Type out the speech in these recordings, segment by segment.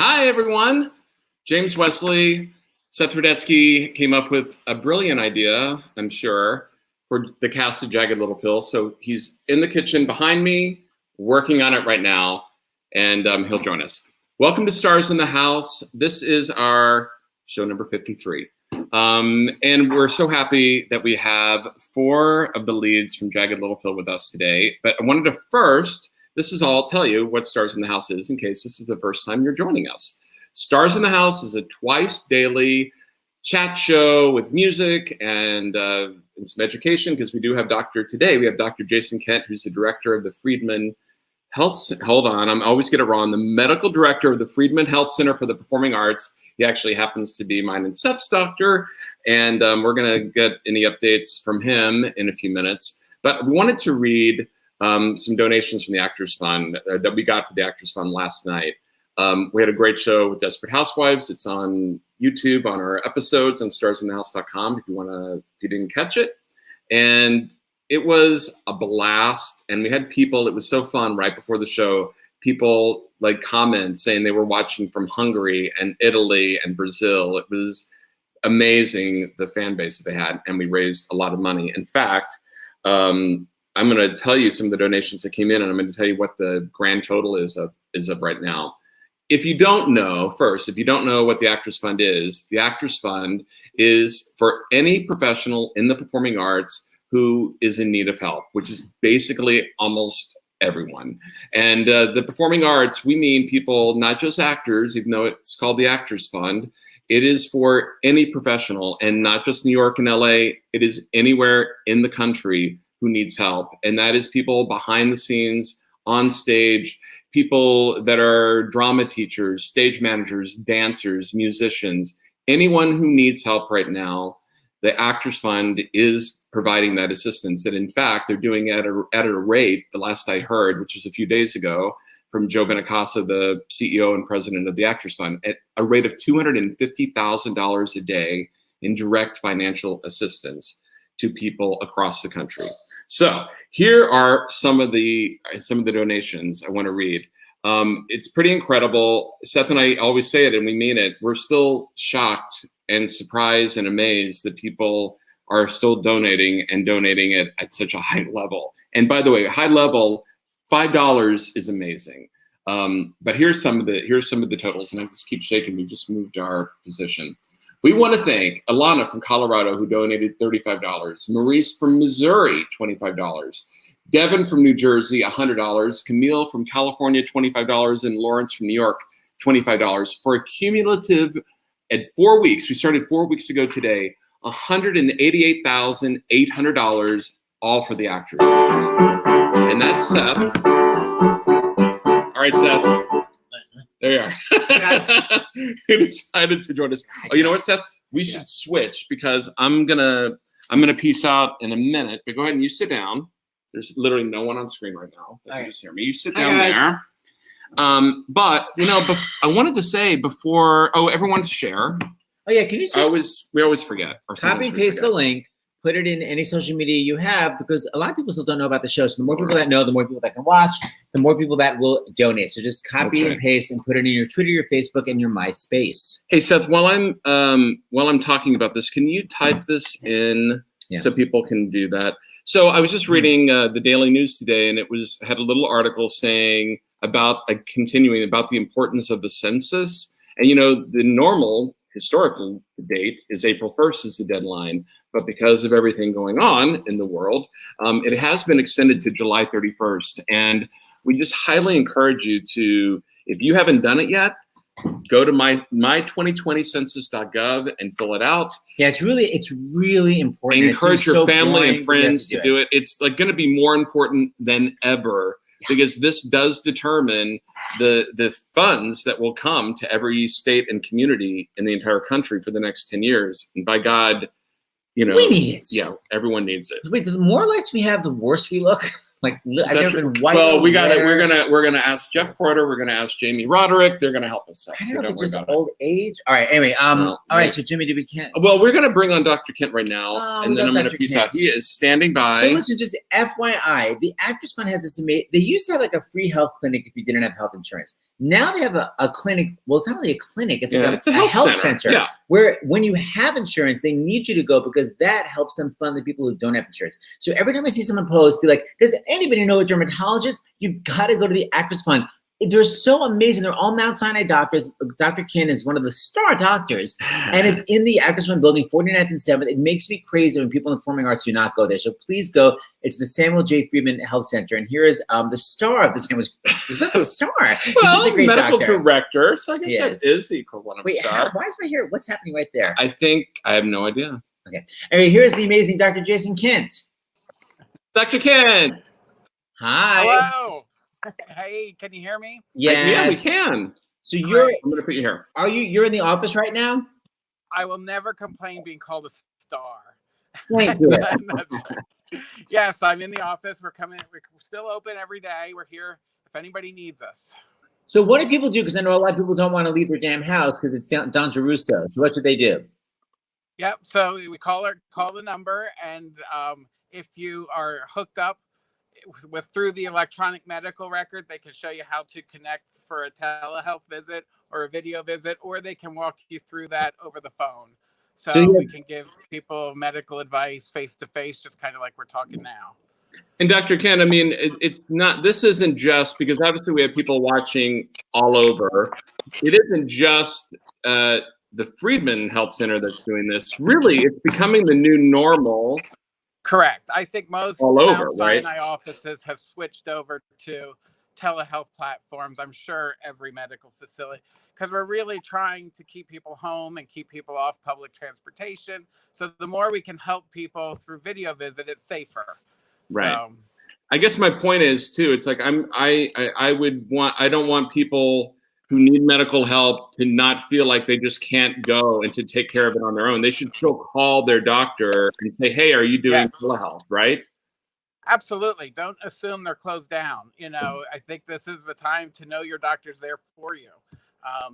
Hi, everyone. James Wesley, Seth Rudetsky came up with a brilliant idea, I'm sure, for the cast of Jagged Little Pill. So he's in the kitchen behind me, working on it right now, and he'll join us. Welcome to Stars in the House. This is our show number 53. And we're so happy that we have 4 of the leads from Jagged Little Pill with us today. But I wanted to first, this is all, tell you what Stars in the House is in case this is the first time you're joining us. Stars in the House is a twice daily chat show with music and some education, because we do have today we have Dr. Jason Kent, who's the director of the Friedman Health, hold on, I'm always get it wrong, the medical director of the Friedman Health Center for the Performing Arts. He actually happens to be mine and Seth's doctor, and we're gonna get any updates from him in a few minutes. But we wanted to read some donations from the Actors Fund that we got for the Actors Fund last night. We had a great show with Desperate Housewives. It's on YouTube on our episodes on starsinthehouse.com if you didn't catch it. And it was a blast. And we had people, it was so fun right before the show, people like comments saying they were watching from Hungary and Italy and Brazil. It was amazing, the fan base that they had, and we raised a lot of money. In fact, I'm going to tell you some of the donations that came in, and I'm going to tell you what the grand total is of right now. If you don't know, first, if you don't know what the Actors Fund is, the Actors Fund is for any professional in the performing arts who is in need of help, which is basically almost everyone. And the performing arts, we mean people, not just actors, even though it's called the Actors Fund. It is for any professional, and not just New York and LA. It is anywhere in the country who needs help. And that is people behind the scenes, on stage, people that are drama teachers, stage managers, dancers, musicians, anyone who needs help right now. The Actors Fund is providing that assistance. And in fact, they're doing it at a rate, the last I heard, which was a few days ago, from Joe Benacasa, the CEO and president of the Actors Fund, at a rate of $250,000 a day in direct financial assistance to people across the country. So here are some of the donations I want to read. It's pretty incredible. Seth and I always say it, and we mean it. We're still shocked and surprised and amazed that people are still donating it at such a high level. And by the way, high level, $5 is amazing. But here's some of the totals, and I just keep shaking. We just moved our position. We want to thank Alana from Colorado, who donated $35. Maurice from Missouri, $25. Devin from New Jersey, $100. Camille from California, $25. And Lawrence from New York, $25. For a cumulative, at 4 weeks, we started 4 weeks ago today, $188,800, all for the Actors Fund. And that's Seth. All right, Seth. There you are. Guys. You decided to join us. Oh, you know what, Seth? We should switch, because I'm gonna peace out in a minute. But go ahead and you sit down. There's literally no one on screen right now. That can just hear me. You sit down there. But I wanted to say before. Oh, everyone to share. Oh yeah, can you? We always forget. Copy and paste the link. Put it in any social media you have, because a lot of people still don't know about the show. So the more people that know, the more people that can watch, the more people that will donate. So just copy and paste and put it in your Twitter, your Facebook, and your MySpace. Hey Seth, while I'm talking about this, can you type this in so people can do that? So I was just reading the Daily News today, and it had a little article saying about continuing about the importance of the census. And the normal historical date is April 1st is the deadline, but because of everything going on in the world, it has been extended to July 31st. And we just highly encourage you to, if you haven't done it yet, go to my2020census.gov and fill it out. Yeah, it's really important. Encourage your family and friends to do it. It's like going to be more important than ever, because this does determine the funds that will come to every state and community in the entire country for the next 10 years. And by God, we need it. Yeah, everyone needs it. Wait, the more lights we have, the worse we look. Like, I've never been white. Well, we're gonna ask Jeff Porter. We're gonna ask Jamie Roderick. They're gonna help us. So don't worry about old age. All right. Anyway, all right. So Jimmy, Well, we're gonna bring on Dr. Kent right now, and then I'm gonna peace out. He is standing by. So listen, just FYI, the Actors Fund has this amazing. They used to have like a free health clinic if you didn't have health insurance. Now they have a clinic. Well, it's not really a clinic. It's like it's a health center. Yeah. Where when you have insurance, they need you to go because that helps them fund the people who don't have insurance. So every time I see someone post, be like, does anybody know a dermatologist? You've got to go to the Actors Fund. They're so amazing. They're all Mount Sinai doctors. Dr. Kin is one of the star doctors. And it's in the Actors Fund building, 49th and 7th. It makes me crazy when people in performing arts do not go there. So please go. It's the Samuel J. Friedman Health Center. And here is the star of the Samuel. Is that the star? Well, He's a great medical doctor. director. So I guess that is the equivalent of a star. Why is my hair? What's happening right there? I have no idea. Okay. Anyway, here's the amazing Dr. Jason Kent. Dr. Kent. Hi. Hello. Hey, can you hear me? Yes. Yeah, we can. So I'm going to put you here. You're in the office right now? I will never complain being called a star. Thank you. Yes, I'm in the office. We're still open every day. We're here if anybody needs us. So what do people do? Because I know a lot of people don't want to leave their damn house because it's Don Giarrusso. So what should they do? Yep. So we call the number, and if you are hooked up through the electronic medical record, they can show you how to connect for a telehealth visit or a video visit, or they can walk you through that over the phone. So we can give people medical advice face to face, just kind of like we're talking now. And Dr. Ken, I mean, this isn't just because obviously we have people watching all over. It isn't just the Friedman Health Center that's doing this. Really, it's becoming the new normal. Correct. I think most Mount Sinai offices have switched over to telehealth platforms. I'm sure every medical facility, because we're really trying to keep people home and keep people off public transportation. So the more we can help people through video visit, it's safer. Right. So, I guess my point is too. It's like I don't want people who need medical help to not feel like they just can't go and to take care of it on their own. They should still call their doctor and say, hey, are you doing telehealth, right? Absolutely. Don't assume they're closed down. I think this is the time to know your doctor's there for you.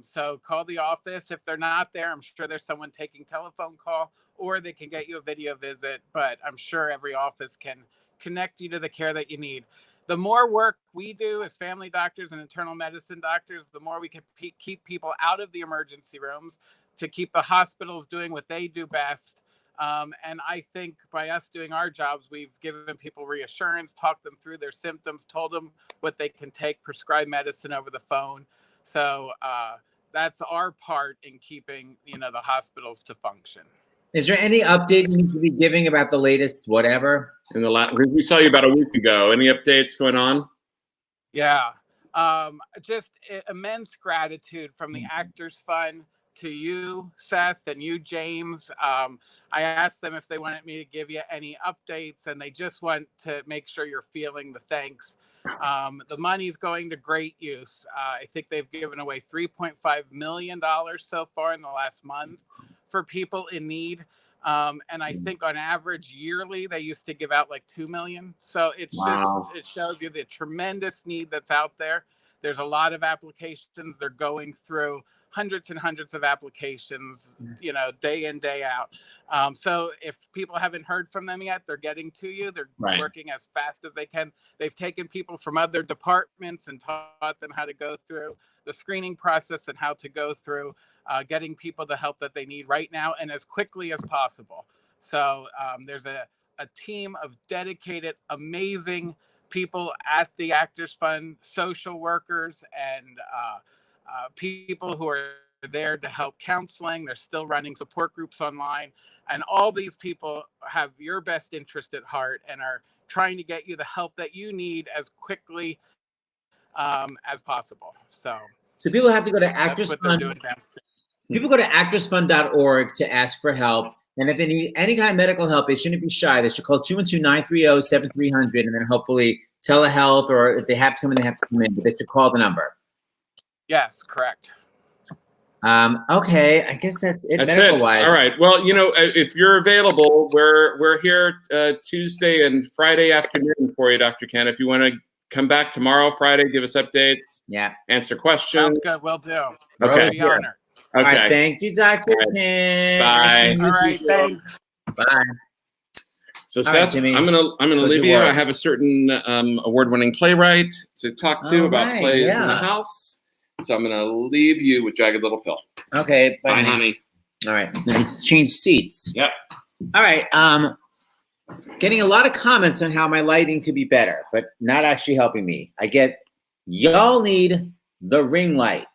So call the office. If they're not there, I'm sure there's someone taking telephone call, or they can get you a video visit, but I'm sure every office can connect you to the care that you need. The more work we do as family doctors and internal medicine doctors, the more we can keep people out of the emergency rooms, to keep the hospitals doing what they do best. And I think by us doing our jobs, we've given people reassurance, talked them through their symptoms, told them what they can take, prescribe medicine over the phone. So that's our part in keeping, the hospitals to function. Is there any update you need to be giving about the latest whatever? We saw you about a week ago. Any updates going on? Yeah. Just immense gratitude from the Actors Fund to you, Seth, and you, James. I asked them if they wanted me to give you any updates, and they just want to make sure you're feeling the thanks. The money's going to great use. I think they've given away $3.5 million so far in the last month for people in need. And I think on average yearly, they used to give out like 2 million. So it shows you the tremendous need that's out there. There's a lot of applications. They're going through hundreds and hundreds of applications, day in, day out. So if people haven't heard from them yet, they're getting to you. They're working as fast as they can. They've taken people from other departments and taught them how to go through the screening process and how to go through getting people the help that they need right now and as quickly as possible. So there's a team of dedicated, amazing people at the Actors Fund, social workers, and people who are there to help counseling. They're still running support groups online. And all these people have your best interest at heart and are trying to get you the help that you need as quickly as possible. So people have to go to Actors Fund. People go to actorsfund.org to ask for help. And if they need any kind of medical help, they shouldn't be shy. They should call 212-930-7300 and then hopefully telehealth, or if they have to come in, they have to come in. But they should call the number. Yes, correct. Okay, I guess that's it. That's medical-wise. it. All right. Well, if you're available, we're here Tuesday and Friday afternoon for you, Dr. Ken. If you want to come back tomorrow, Friday, give us updates. Yeah. Answer questions. Sounds good. Will do. Okay. Be honored. Okay. All right, thank you, Dr. Ken. Bye. All right. Thanks. Bye. So Seth, I'm gonna leave you. I have a certain award-winning playwright to talk to about plays in the house. So I'm going to leave you with Jagged Little Pill. Okay. Bye, honey. All right. Let's change seats. Yep. All right. Getting a lot of comments on how my lighting could be better, but not actually helping me. I get, y'all need the ring light.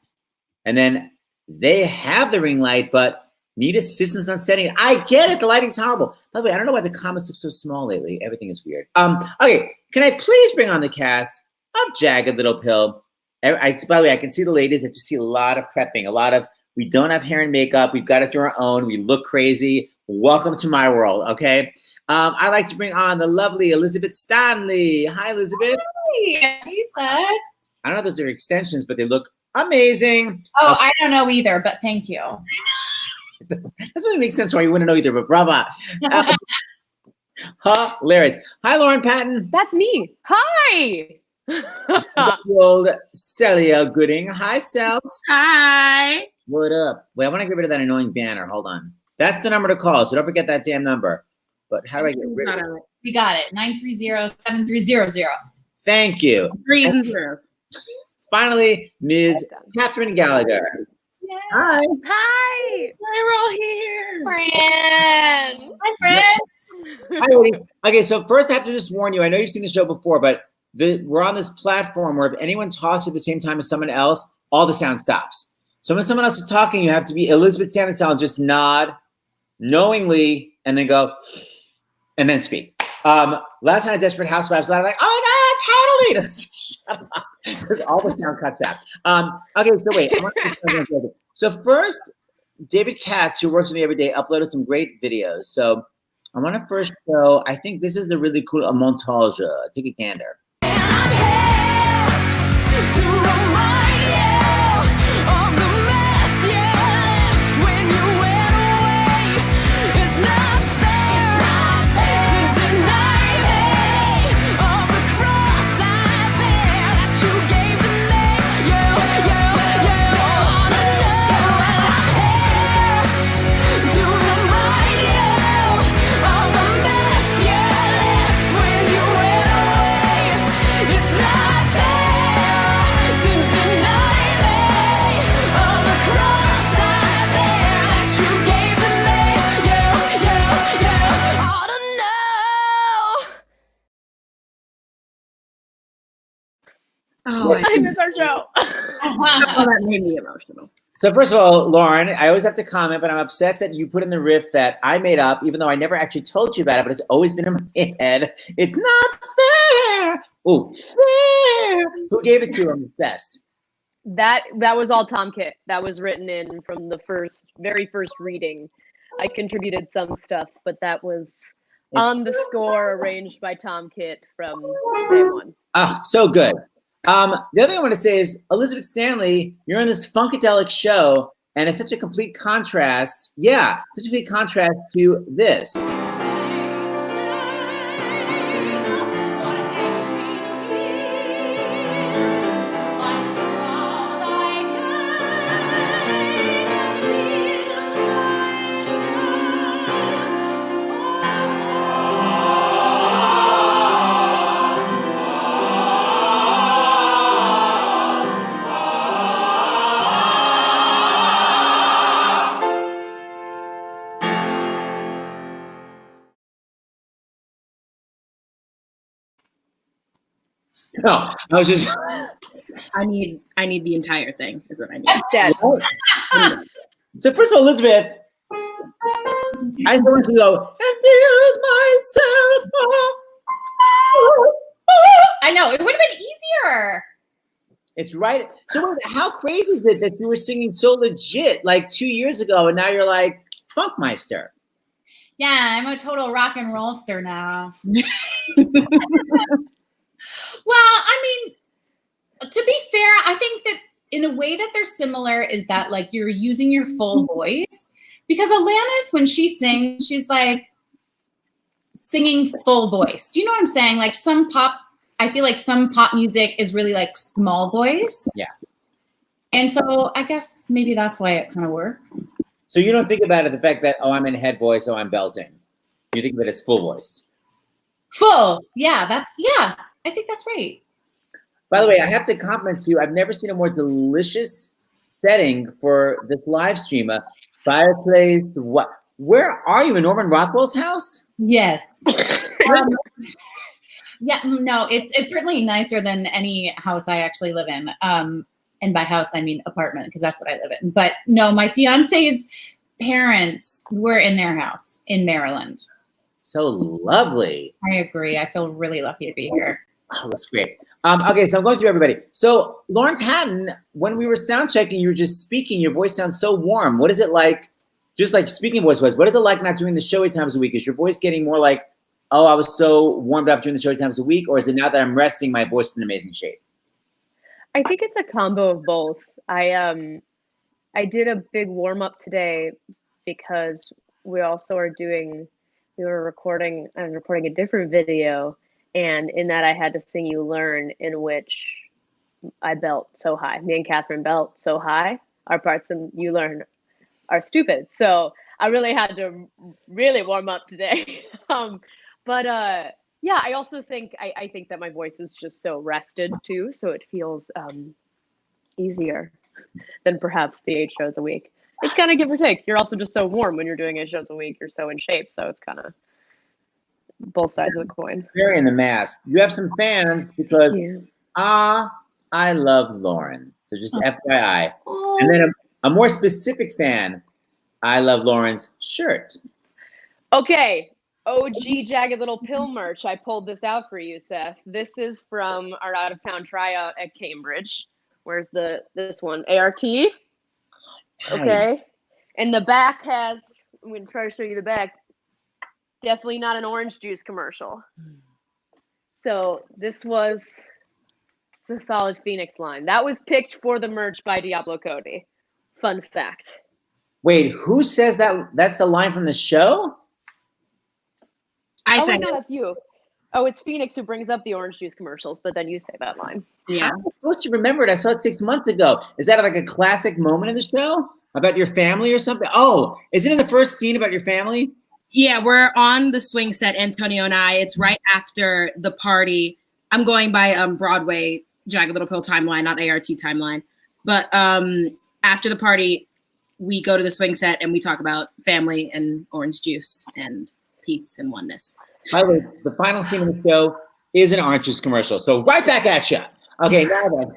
And then they have the ring light, but need assistance on setting it. I get it. The lighting's horrible. By the way, I don't know why the comments look so small lately. Everything is weird. Okay. Can I please bring on the cast of Jagged Little Pill? By the way, I can see the ladies. I just see a lot of prepping, we don't have hair and makeup. We've got to do our own. We look crazy. Welcome to my world, okay? I'd like to bring on the lovely Elizabeth Stanley. Hi, Elizabeth. Hey, Seth. I don't know if those are extensions, but they look amazing. Oh, I don't know either, but thank you. That doesn't really make sense why you wouldn't know either, but bravo. Hilarious. Hi, Lauren Patton. That's me. Hi. The old Celia Gooding. Hi, Cels. Hi. What up? Wait, I want to get rid of that annoying banner. Hold on. That's the number to call, so don't forget that damn number. But how do I get rid of it? We got it. 930-7300. Thank you. 3 and 0. Finally, Ms. Catherine Gallagher. Yeah. Hi. Hi. We're all here. Friends. Hi, friends. Hi, Woody. Okay, so first I have to just warn you. I know you've seen the show before, but we're on this platform where if anyone talks at the same time as someone else, all the sound stops. So when someone else is talking, you have to be Elizabeth Stanley style and just nod knowingly and then go and then speak. Last night at Desperate Housewives, I was like, oh my God, totally. Shut up. Because all the sound cuts out. Okay, so wait. So first, David Katz, who works with me every day, uploaded some great videos. So I want to first show, I think this is the really cool montage. Take a gander. Oh, I miss our show. that made me emotional. So first of all, Lauren, I always have to comment, but I'm obsessed that you put in the riff that I made up, even though I never actually told you about it, but it's always been in my head. It's not fair. Oh, fair. Who gave it to you? I'm obsessed. That was all Tom Kitt. That was written in from the very first reading. I contributed some stuff, but that was on the score arranged by Tom Kitt from day one. Oh, so good. The other thing I want to say is, Elizabeth Stanley, you're on this Funkadelic show, and it's such a complete contrast. Yeah, such a complete contrast to this. No, I was just. I need the entire thing. Is what I need. Dead. So first of all, Elizabeth, I just want to go and build myself up. I know it would have been easier. It's right. So wait, how crazy is it that you were singing so legit like 2 years ago, and now you're like Funkmeister? Yeah, I'm a total rock and roll star now. Well, I mean, to be fair, I think that in a way that they're similar is that like you're using your full voice, because Alanis, when she sings, she's like singing full voice. Do you know what I'm saying? Like I feel like some pop music is really like small voice. Yeah. And so I guess maybe that's why it kind of works. So you don't think about it, the fact that, oh, I'm in head voice, so I'm belting. You think of it as full voice. Full. Yeah, I think that's right. By the way, I have to compliment you. I've never seen a more delicious setting for this live stream. A fireplace. What? Where are you, in Norman Rockwell's house? Yes. Yeah, no, it's certainly nicer than any house I actually live in. And by house, I mean apartment, because that's what I live in. But no, my fiance's parents were in their house in Maryland. So lovely. I agree. I feel really lucky to be here. Oh, that's great. Okay, so I'm going through everybody. So Lauren Patton, when we were sound checking, you were just speaking. Your voice sounds so warm. What is it like? Just like speaking voice was. What is it like not doing the show 8 times a week? Is your voice getting more like, oh, I was so warmed up doing the show 8 times a week, or is it now that I'm resting, my voice is in amazing shape? I think it's a combo of both. I did a big warm up today because we also are doing. I was recording a different video, and in that I had to sing "You Learn," in which I belt so high. Me and Catherine belt so high. Our parts in "You Learn" are stupid, so I really had to really warm up today. Yeah, I also think I think that my voice is just so rested too, so it feels easier than perhaps the 8 shows a week. It's kind of give or take. You're also just so warm when you're doing 8 shows a week. You're so in shape, so it's kind of both sides of the coin. Very in the mask. You have some fans because I love Lauren. So just FYI. Oh. And then a more specific fan, I love Lauren's shirt. Okay. OG Jagged Little Pill merch. I pulled this out for you, Seth. This is from our out of town tryout at Cambridge. Where's this one? ART. Okay. And the back has, I'm going to try to show you the back. Definitely not an orange juice commercial. So this was, it's a solid Phoenix line. That was picked for the merch by Diablo Cody. Fun fact. Wait, who says that? That's the line from the show? I said, no, that's you. Oh, it's Phoenix who brings up the orange juice commercials, but then you say that line. Yeah. I'm supposed to remember it. I saw it 6 months ago. Is that like a classic moment of the show? About your family or something? Oh, is it in the first scene about your family? Yeah, we're on the swing set, Antonio and I. It's right after the party. I'm going by Broadway, Jagged Little Pill timeline, not ART timeline. But after the party, we go to the swing set and we talk about family and orange juice and peace and oneness. By the way, the final scene of the show is an orange juice commercial. So right back at you. Okay, now then,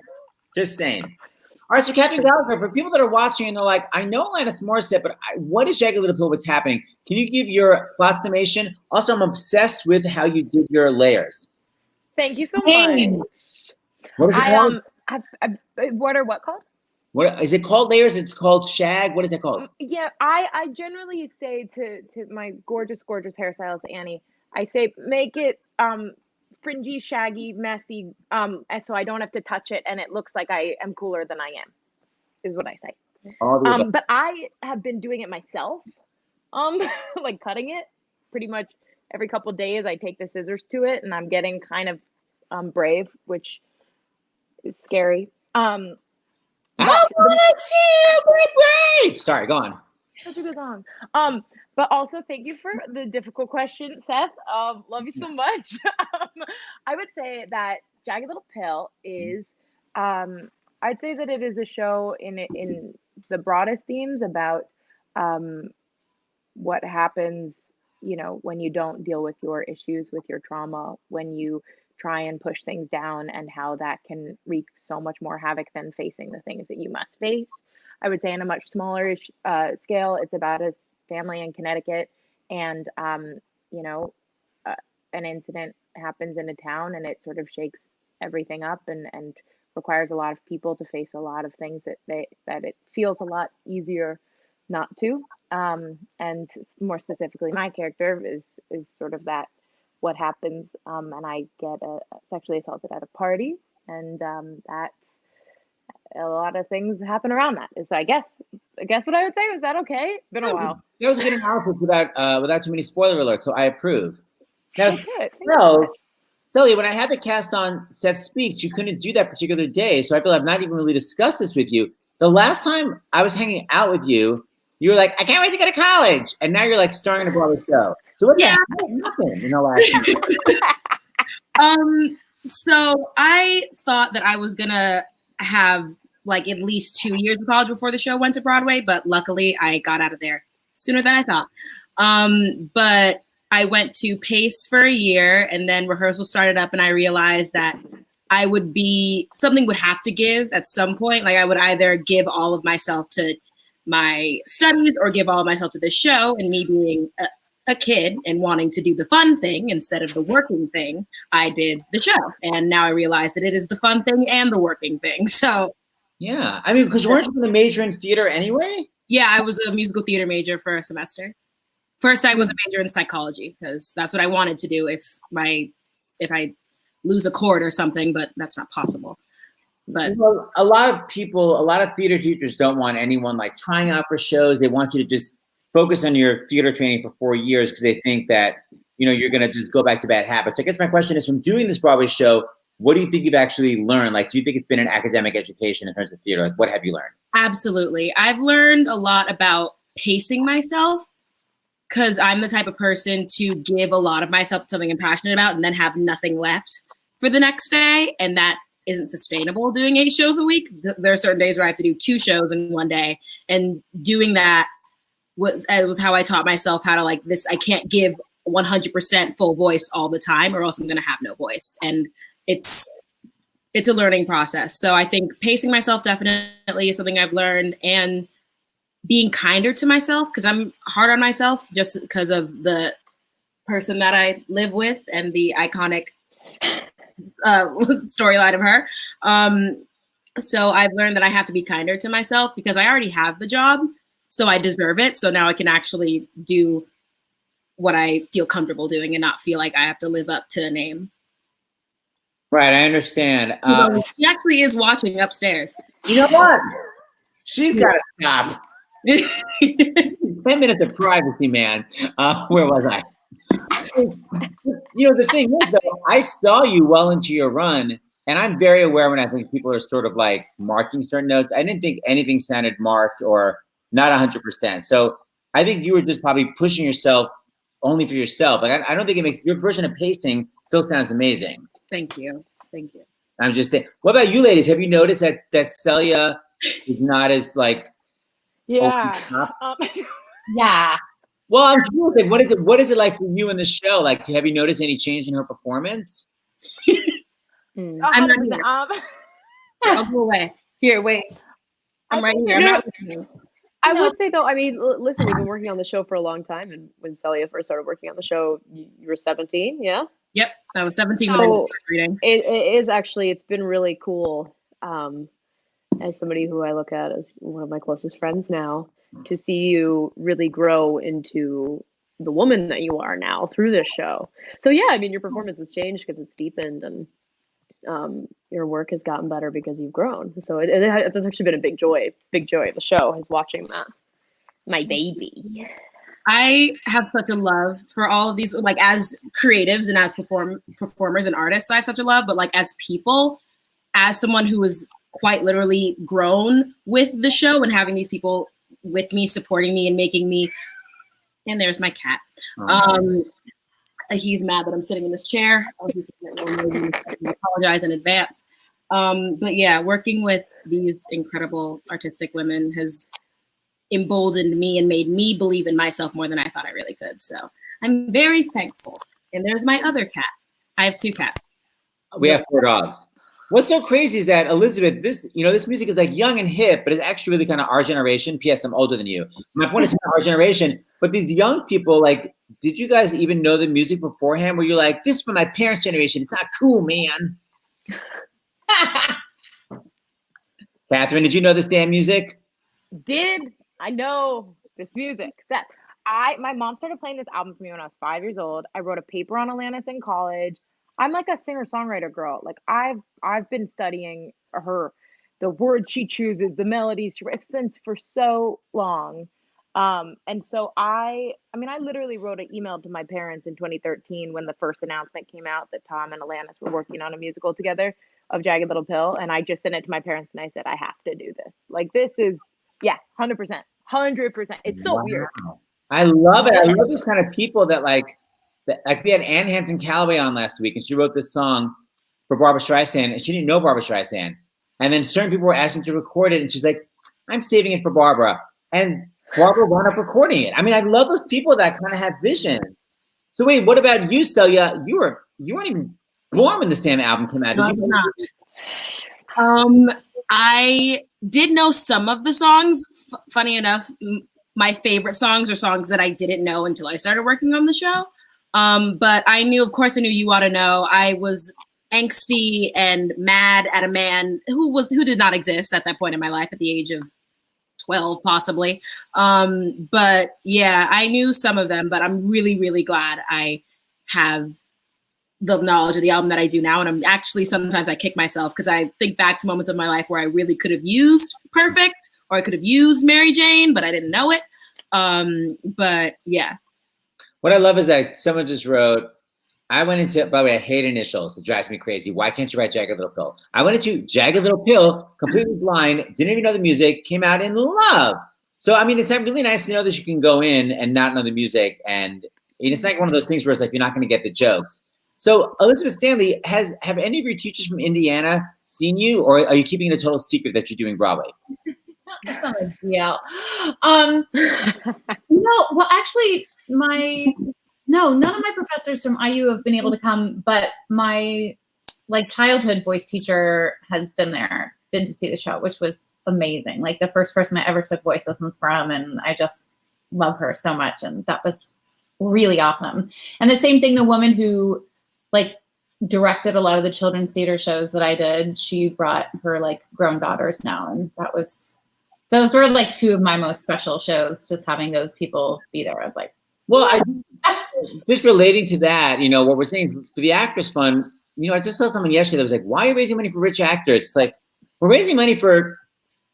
just saying. All right, so Captain Gallagher, for people that are watching and they're like, I know Alanis Morissette, but what is Jagged Little Pill? What's happening? Can you give your plot summation? Also, I'm obsessed with how you did your layers. Thank you so much. What is it called? What are what called? What is it called? Layers? It's called shag. What is it called? Yeah, I generally say to my gorgeous hairstylist Annie, I say make it fringy, shaggy, messy, and so I don't have to touch it, and it looks like I am cooler than I am, is what I say. But I have been doing it myself, like cutting it pretty much every couple of days. I take the scissors to it, and I'm getting kind of brave, which is scary. I want to see you be brave. Sorry, go on. Such a good song. But also thank you for the difficult question, Seth. Love you so much. I would say that Jagged Little Pill is, I'd say that it is a show in the broadest themes about what happens, you know, when you don't deal with your issues, with your trauma, when you try and push things down, and how that can wreak so much more havoc than facing the things that you must face. I would say on a much smaller scale, it's about a family in Connecticut, and you know, an incident happens in a town, and it sort of shakes everything up, and requires a lot of people to face a lot of things that it feels a lot easier not to. And more specifically, my character is sort of that. What happens, and I get sexually assaulted at a party, and that's a lot of things happen around that. Is I guess what I would say. Is that okay? It's been a while. That was a good analysis without too many spoiler alerts, so I approve. Now, Celia, when I had the cast on Seth Speaks, you couldn't do that particular day, so I feel I've not even really discussed this with you. The last time I was hanging out with you, you were like, I can't wait to go to college, and now you're like starring in a Broadway show. So what happened in the last year? So I thought that I was gonna have like at least 2 years of college before the show went to Broadway, but luckily I got out of there sooner than I thought. But I went to Pace for a year, and then rehearsal started up, and I realized that something would have to give at some point. Like I would either give all of myself to my studies or give all of myself to the show. And me being a kid and wanting to do the fun thing instead of the working thing, I did the show. And now I realize that it is the fun thing and the working thing. So yeah, I mean, because weren't you going to major in theater anyway? yeah, I was a musical theater major for a semester. First, I was a major in psychology because that's what I wanted to do if I lose a chord or something, but that's not possible. But well, a lot of theater teachers don't want anyone like trying out for shows. They want you to just focus on your theater training for 4 years because they think that, you know, you're going to just go back to bad habits. I guess my question is, from doing this Broadway show, what do you think you've actually learned? Like, do you think it's been an academic education in terms of theater? Like, what have you learned? absolutely. I've learned a lot about pacing myself because I'm the type of person to give a lot of myself to something I'm passionate about and then have nothing left for the next day. And that isn't sustainable doing 8 shows a week. There are certain days where I have to do 2 shows in one day. And doing that was how I taught myself how to like this. I can't give 100% full voice all the time or else I'm going to have no voice. And it's a learning process. So I think pacing myself definitely is something I've learned, and being kinder to myself because I'm hard on myself just because of the person that I live with and the iconic storyline of her. So I've learned that I have to be kinder to myself because I already have the job, so I deserve it. So now I can actually do what I feel comfortable doing and not feel like I have to live up to a name. Right, I understand. She actually is watching upstairs. You know what? She's got to stop. 10 minutes of privacy, man. Where was I? You know, the thing is, though, I saw you well into your run, and I'm very aware when I think people are sort of like marking certain notes. I didn't think anything sounded marked or not 100%. So I think you were just probably pushing yourself only for yourself. Like I don't think it makes your version of pacing still sounds amazing. Thank you. Thank you. I'm just saying. What about you, ladies? Have you noticed that Celia is not as like? Yeah. Yeah. Well, I'm curious. Like, what is it like for you in the show? Like, have you noticed any change in her performance? I'm not here. I'll go away. Here, wait. I'm right here. I'm not listening. I would say though, I mean, listen, we've been working on the show for a long time, and when Celia first started working on the show, you were 17, yeah? Yep, I was 17 So when I started reading. It is actually, it's been really cool, as somebody who I look at as one of my closest friends now, to see you really grow into the woman that you are now through this show. So yeah, I mean, your performance has changed because it's deepened, and your work has gotten better because you've grown. So it's actually been a big joy of the show is watching that. My baby. I have such a love for all of these, like as creatives and as performers and artists, I have such a love, but like as people, as someone who was quite literally grown with the show and having these people with me, supporting me and making me, and there's my cat. He's mad that I'm sitting in this chair. I apologize in advance. But yeah, working with these incredible artistic women has emboldened me and made me believe in myself more than I thought I really could. So I'm very thankful. And there's my other cat. I have 2 cats. We have 4 dogs. What's so crazy is that, Elizabeth, this music is like young and hip, but it's actually really kind of our generation. P.S. I'm older than you. My point is our generation. But these young people, like, did you guys even know the music beforehand? Where you're like, this is for my parents' generation. It's not cool, man. Catherine, did you know this damn music? Did I know this music? My mom started playing this album for me when I was 5 years old. I wrote a paper on Alanis in college. I'm like a singer-songwriter girl. Like I've been studying her, the words she chooses, the melodies she writes since for so long. And so I literally wrote an email to my parents in 2013 when the first announcement came out that Tom and Alanis were working on a musical together of Jagged Little Pill. And I just sent it to my parents and I said, I have to do this. Like, this is, 100%. It's so weird. I love it. I love these kind of people that like we had Anne Hampton Callaway on last week, and she wrote this song for Barbara Streisand, and she didn't know Barbara Streisand. And then certain people were asking to record it, and she's like, I'm saving it for Barbara. And Barbara wound up recording it. I mean, I love those people that kind of have vision. So wait, what about you, Celia? You weren't even born when this damn album came out. Did you? Not. I did know some of the songs. Funny enough, my favorite songs are songs that I didn't know until I started working on the show. But I knew, of course, I knew You Oughta Know. I was angsty and mad at a man who did not exist at that point in my life, at the age of 12, possibly. But yeah, I knew some of them, but I'm really, really glad I have the knowledge of the album that I do now. And I'm actually, sometimes I kick myself because I think back to moments of my life where I really could have used Perfect, or I could have used Mary Jane, but I didn't know it. But yeah. What I love is that someone just wrote, I went into, by the way, I hate initials. It drives me crazy. Why can't you write Jagged Little Pill? I went into Jagged Little Pill, completely blind, didn't even know the music, came out in love. So, I mean, it's really nice to know that you can go in and not know the music. And it's like one of those things where it's like, you're not going to get the jokes. So, Elizabeth Stanley, have any of your teachers from Indiana seen you, or are you keeping it a total secret that you're doing Broadway? That's not a deal. No, well, actually, none of my professors from IU have been able to come, but my childhood voice teacher has been to see the show, which was amazing. Like the first person I ever took voice lessons from, and I just love her so much, and that was really awesome. And the same thing, the woman who directed a lot of the children's theater shows that I did, she brought her grown daughters now, and those were two of my most special shows. Just having those people be there, I was like, well, just relating to that, what we're saying for the Actors Fund, I just saw someone yesterday that was like, why are you raising money for rich actors? It's like, we're raising money for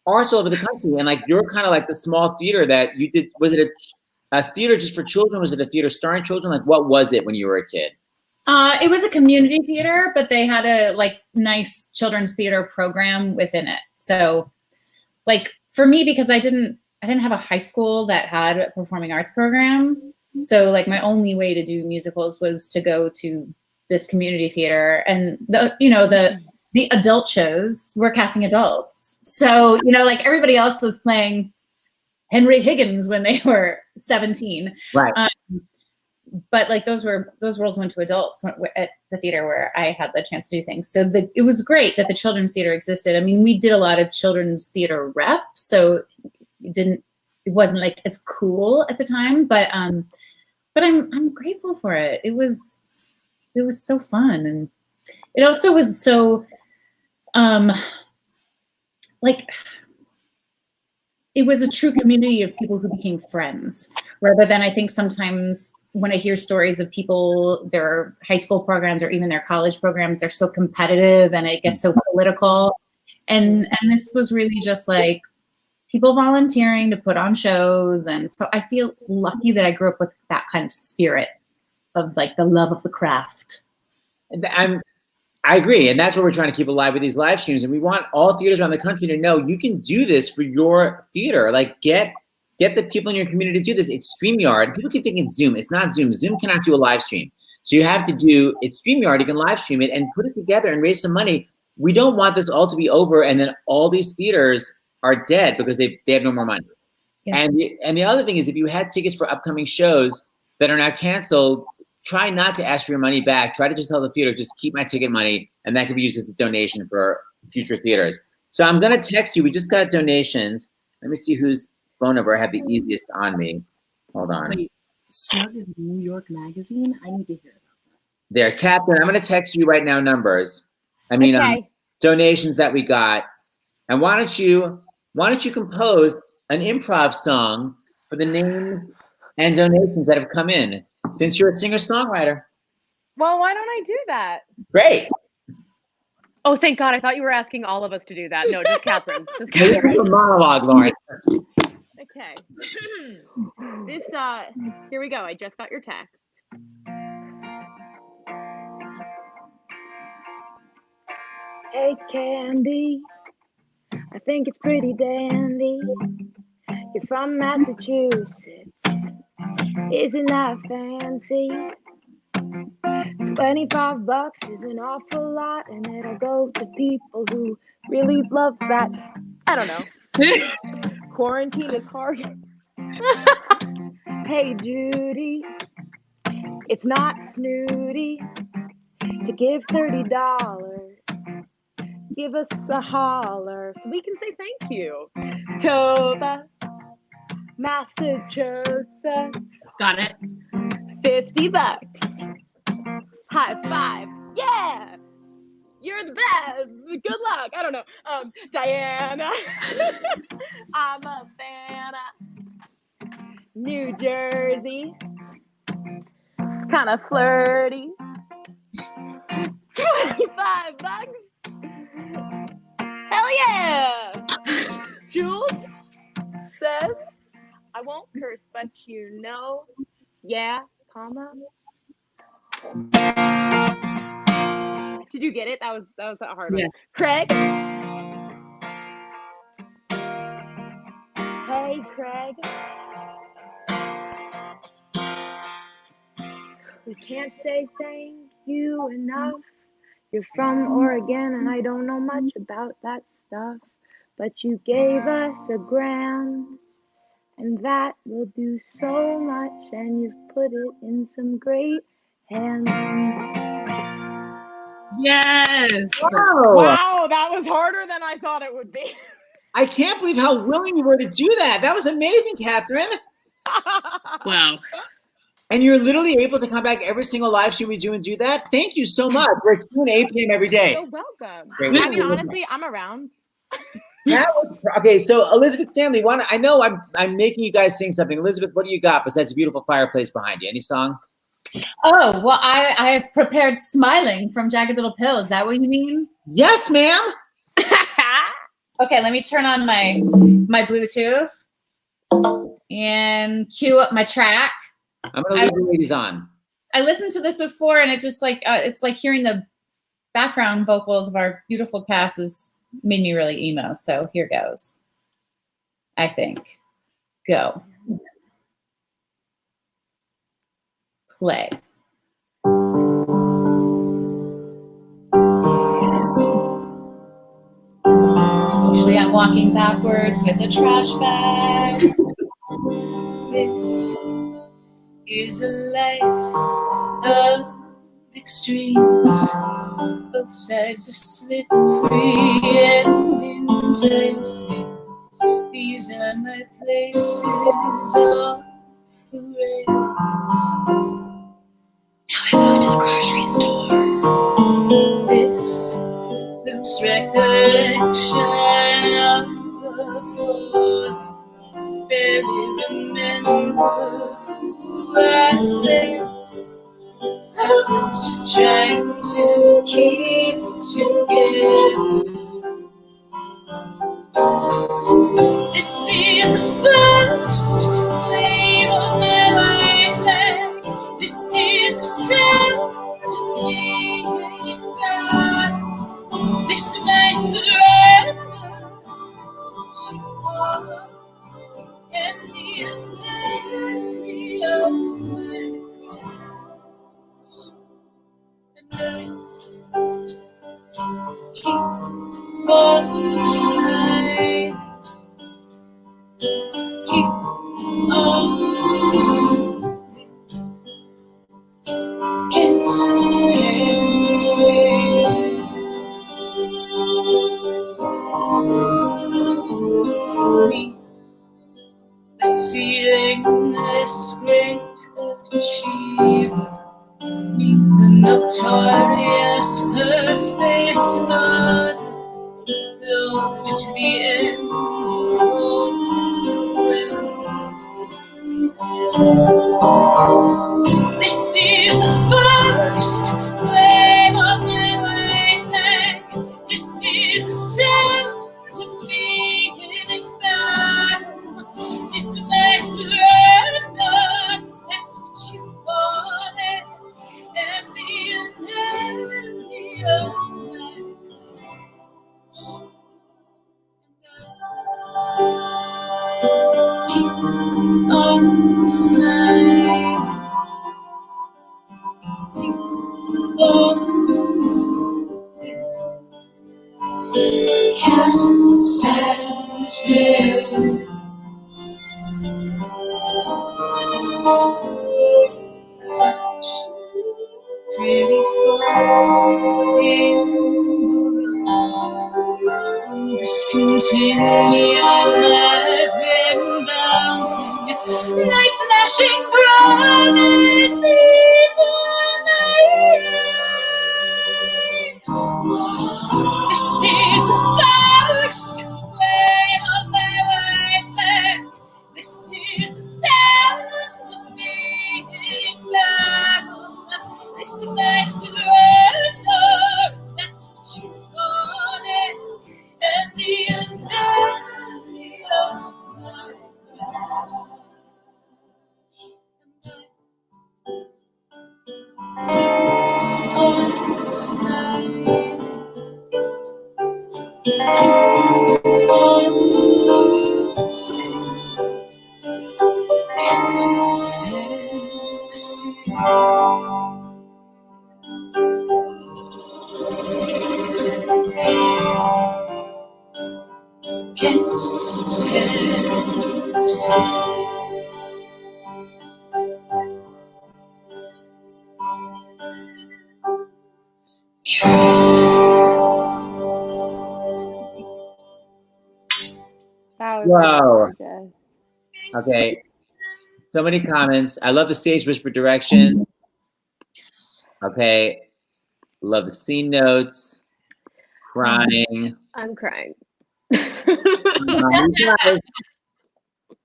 arts all over the country. And you're kind of like the small theater that you did. Was it a theater just for children? Was it a theater starring children? What was it when you were a kid? It was a community theater, but they had a nice children's theater program within it. So for me, because I didn't have a high school that had a performing arts program. So my only way to do musicals was to go to this community theater, and the adult shows were casting adults. So, everybody else was playing Henry Higgins when they were 17. Right. But those roles went to adults at the theater where I had the chance to do things. So it was great that the children's theater existed. I mean, we did a lot of children's theater rep, so it wasn't as cool at the time, but I'm grateful for it. It was so fun, and it also was so it was a true community of people who became friends, rather than I think sometimes when I hear stories of people, their high school programs or even their college programs, they're so competitive and it gets so political. And this was really just people volunteering to put on shows. And so I feel lucky that I grew up with that kind of spirit of the love of the craft. I agree. And that's what we're trying to keep alive with these live streams. And we want all theaters around the country to know you can do this for your theater. Get the people in your community to do this. It's StreamYard. People keep thinking Zoom. It's not Zoom. Zoom cannot do a live stream. So you have to do, it's StreamYard. You can live stream it and put it together and raise some money. We don't want this all to be over and then all these theaters are dead because they have no more money. Yeah. And the other thing is, if you had tickets for upcoming shows that are now canceled, try not to ask for your money back. Try to just tell the theater, just keep my ticket money, and that can be used as a donation for future theaters. So I'm going to text you. We just got donations. Let me see whose phone number I have the easiest on me. Hold on. Wait, Snug is New York Magazine? I need to hear about that. There, Catherine, I'm going to text you right now numbers. Donations that we got. And why don't you compose an improv song for the names and donations that have come in, since you're a singer-songwriter? Well, why don't I do that? Great. Oh, thank God. I thought you were asking all of us to do that. No, just Catherine. Just Catherine. A monologue, Lauren. Okay. Here we go. I just got your text. Hey, Candy. I think it's pretty dandy. You're from Massachusetts. Isn't that fancy? To $25 is an awful lot, and it'll go to people who really love that. I don't know. Quarantine is hard. Hey, Judy, it's not snooty to give $30. Give us a holler so we can say thank you. Toba, Massachusetts. Got it. $50. High five. Yeah. You're the best. Good luck. I don't know. Diana. I'm a fan of New Jersey. It's kind of flirty. $25. Hell yeah. Jules says, I won't curse, but you know, yeah, comma. Did you get it? That was a hard one. Craig. Hey, Craig. We can't say thank you enough. You're from Oregon, and I don't know much about that stuff. But you gave us $1,000, and that will do so much. And you've put it in some great hands. Yes. Wow, that was harder than I thought it would be. I can't believe how willing you were to do that. That was amazing, Catherine. Wow. And you're literally able to come back every single live stream we do and do that. Thank you so much. We're at 2 and 8 p.m. every day. You're welcome. Great. I mean, honestly, I'm around. Okay, so Elizabeth Stanley, I know I'm making you guys sing something. Elizabeth, what do you got besides a beautiful fireplace behind you? Any song? Oh, well, I have prepared Smiling from Jagged Little Pill. Is that what you mean? Yes, ma'am. Okay, let me turn on my Bluetooth and cue up my track. I'm going to leave the ladies on. I listened to this before, and it just like it's like hearing the background vocals of our beautiful cast has made me really emo. So here goes. I think. Go. Play. Usually I'm walking backwards with a trash bag. This is a life of extremes. Both sides are slippery and enticing. These are my places off the rails. Now I move to the grocery store. This loose recollection of the fall. Barely remember who I failed. I was just trying to keep it together. This is the first wave of my wavelength. This is the sound of me getting down. This is my surrender. It's what you want. And the enemy of my keep on smiling, keep on, can't stand still. Me, the ceilingless great achiever. Me, the notorious perfect mother, loaded to the ends of all the will. This is the first wave of my wavelength. This is the sound of me hitting back. This is my surrender. That's what you wanted. And the enemy of my keep on smiling, keep Can't stand still. Such pretty folks in the room. This continuum I've been bouncing like flashing brothers before my eyes. This is the first wave of my life. This is the sound of me in battle. This is my surrender. That's what you call it. And the undying of my life. Keep on smiling. Keep on moving. Can't stand still. Can't stand still. That was Wow. gorgeous. Okay. So many comments. I love the stage whisper direction. Okay. Love the scene notes. Crying. I'm crying.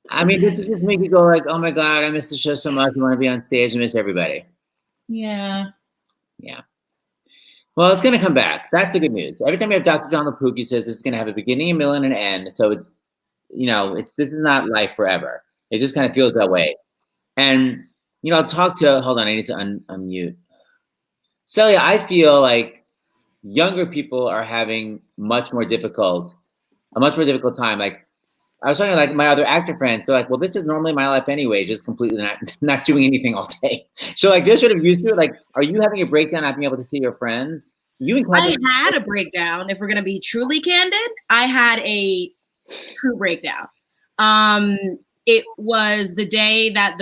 I mean, this just make you go like, oh my God, I miss the show so much. I want to be on stage. I miss everybody. Yeah. Yeah. Well, it's going to come back. That's the good news. Every time we have Dr. John LaPook, he says it's going to have a beginning, a middle, and an end. So, this is not life forever. It just kind of feels that way. And, hold on, I need to unmute. Celia, I feel like younger people are having a much more difficult time. Like, I was talking to like my other actor friends. They're like, well, this is normally my life anyway, just completely not doing anything all day. So like they're sort of used to it. Like, are you having a breakdown not being able to see your friends? I had a breakdown. If we're gonna be truly candid, I had a true breakdown. It was the day that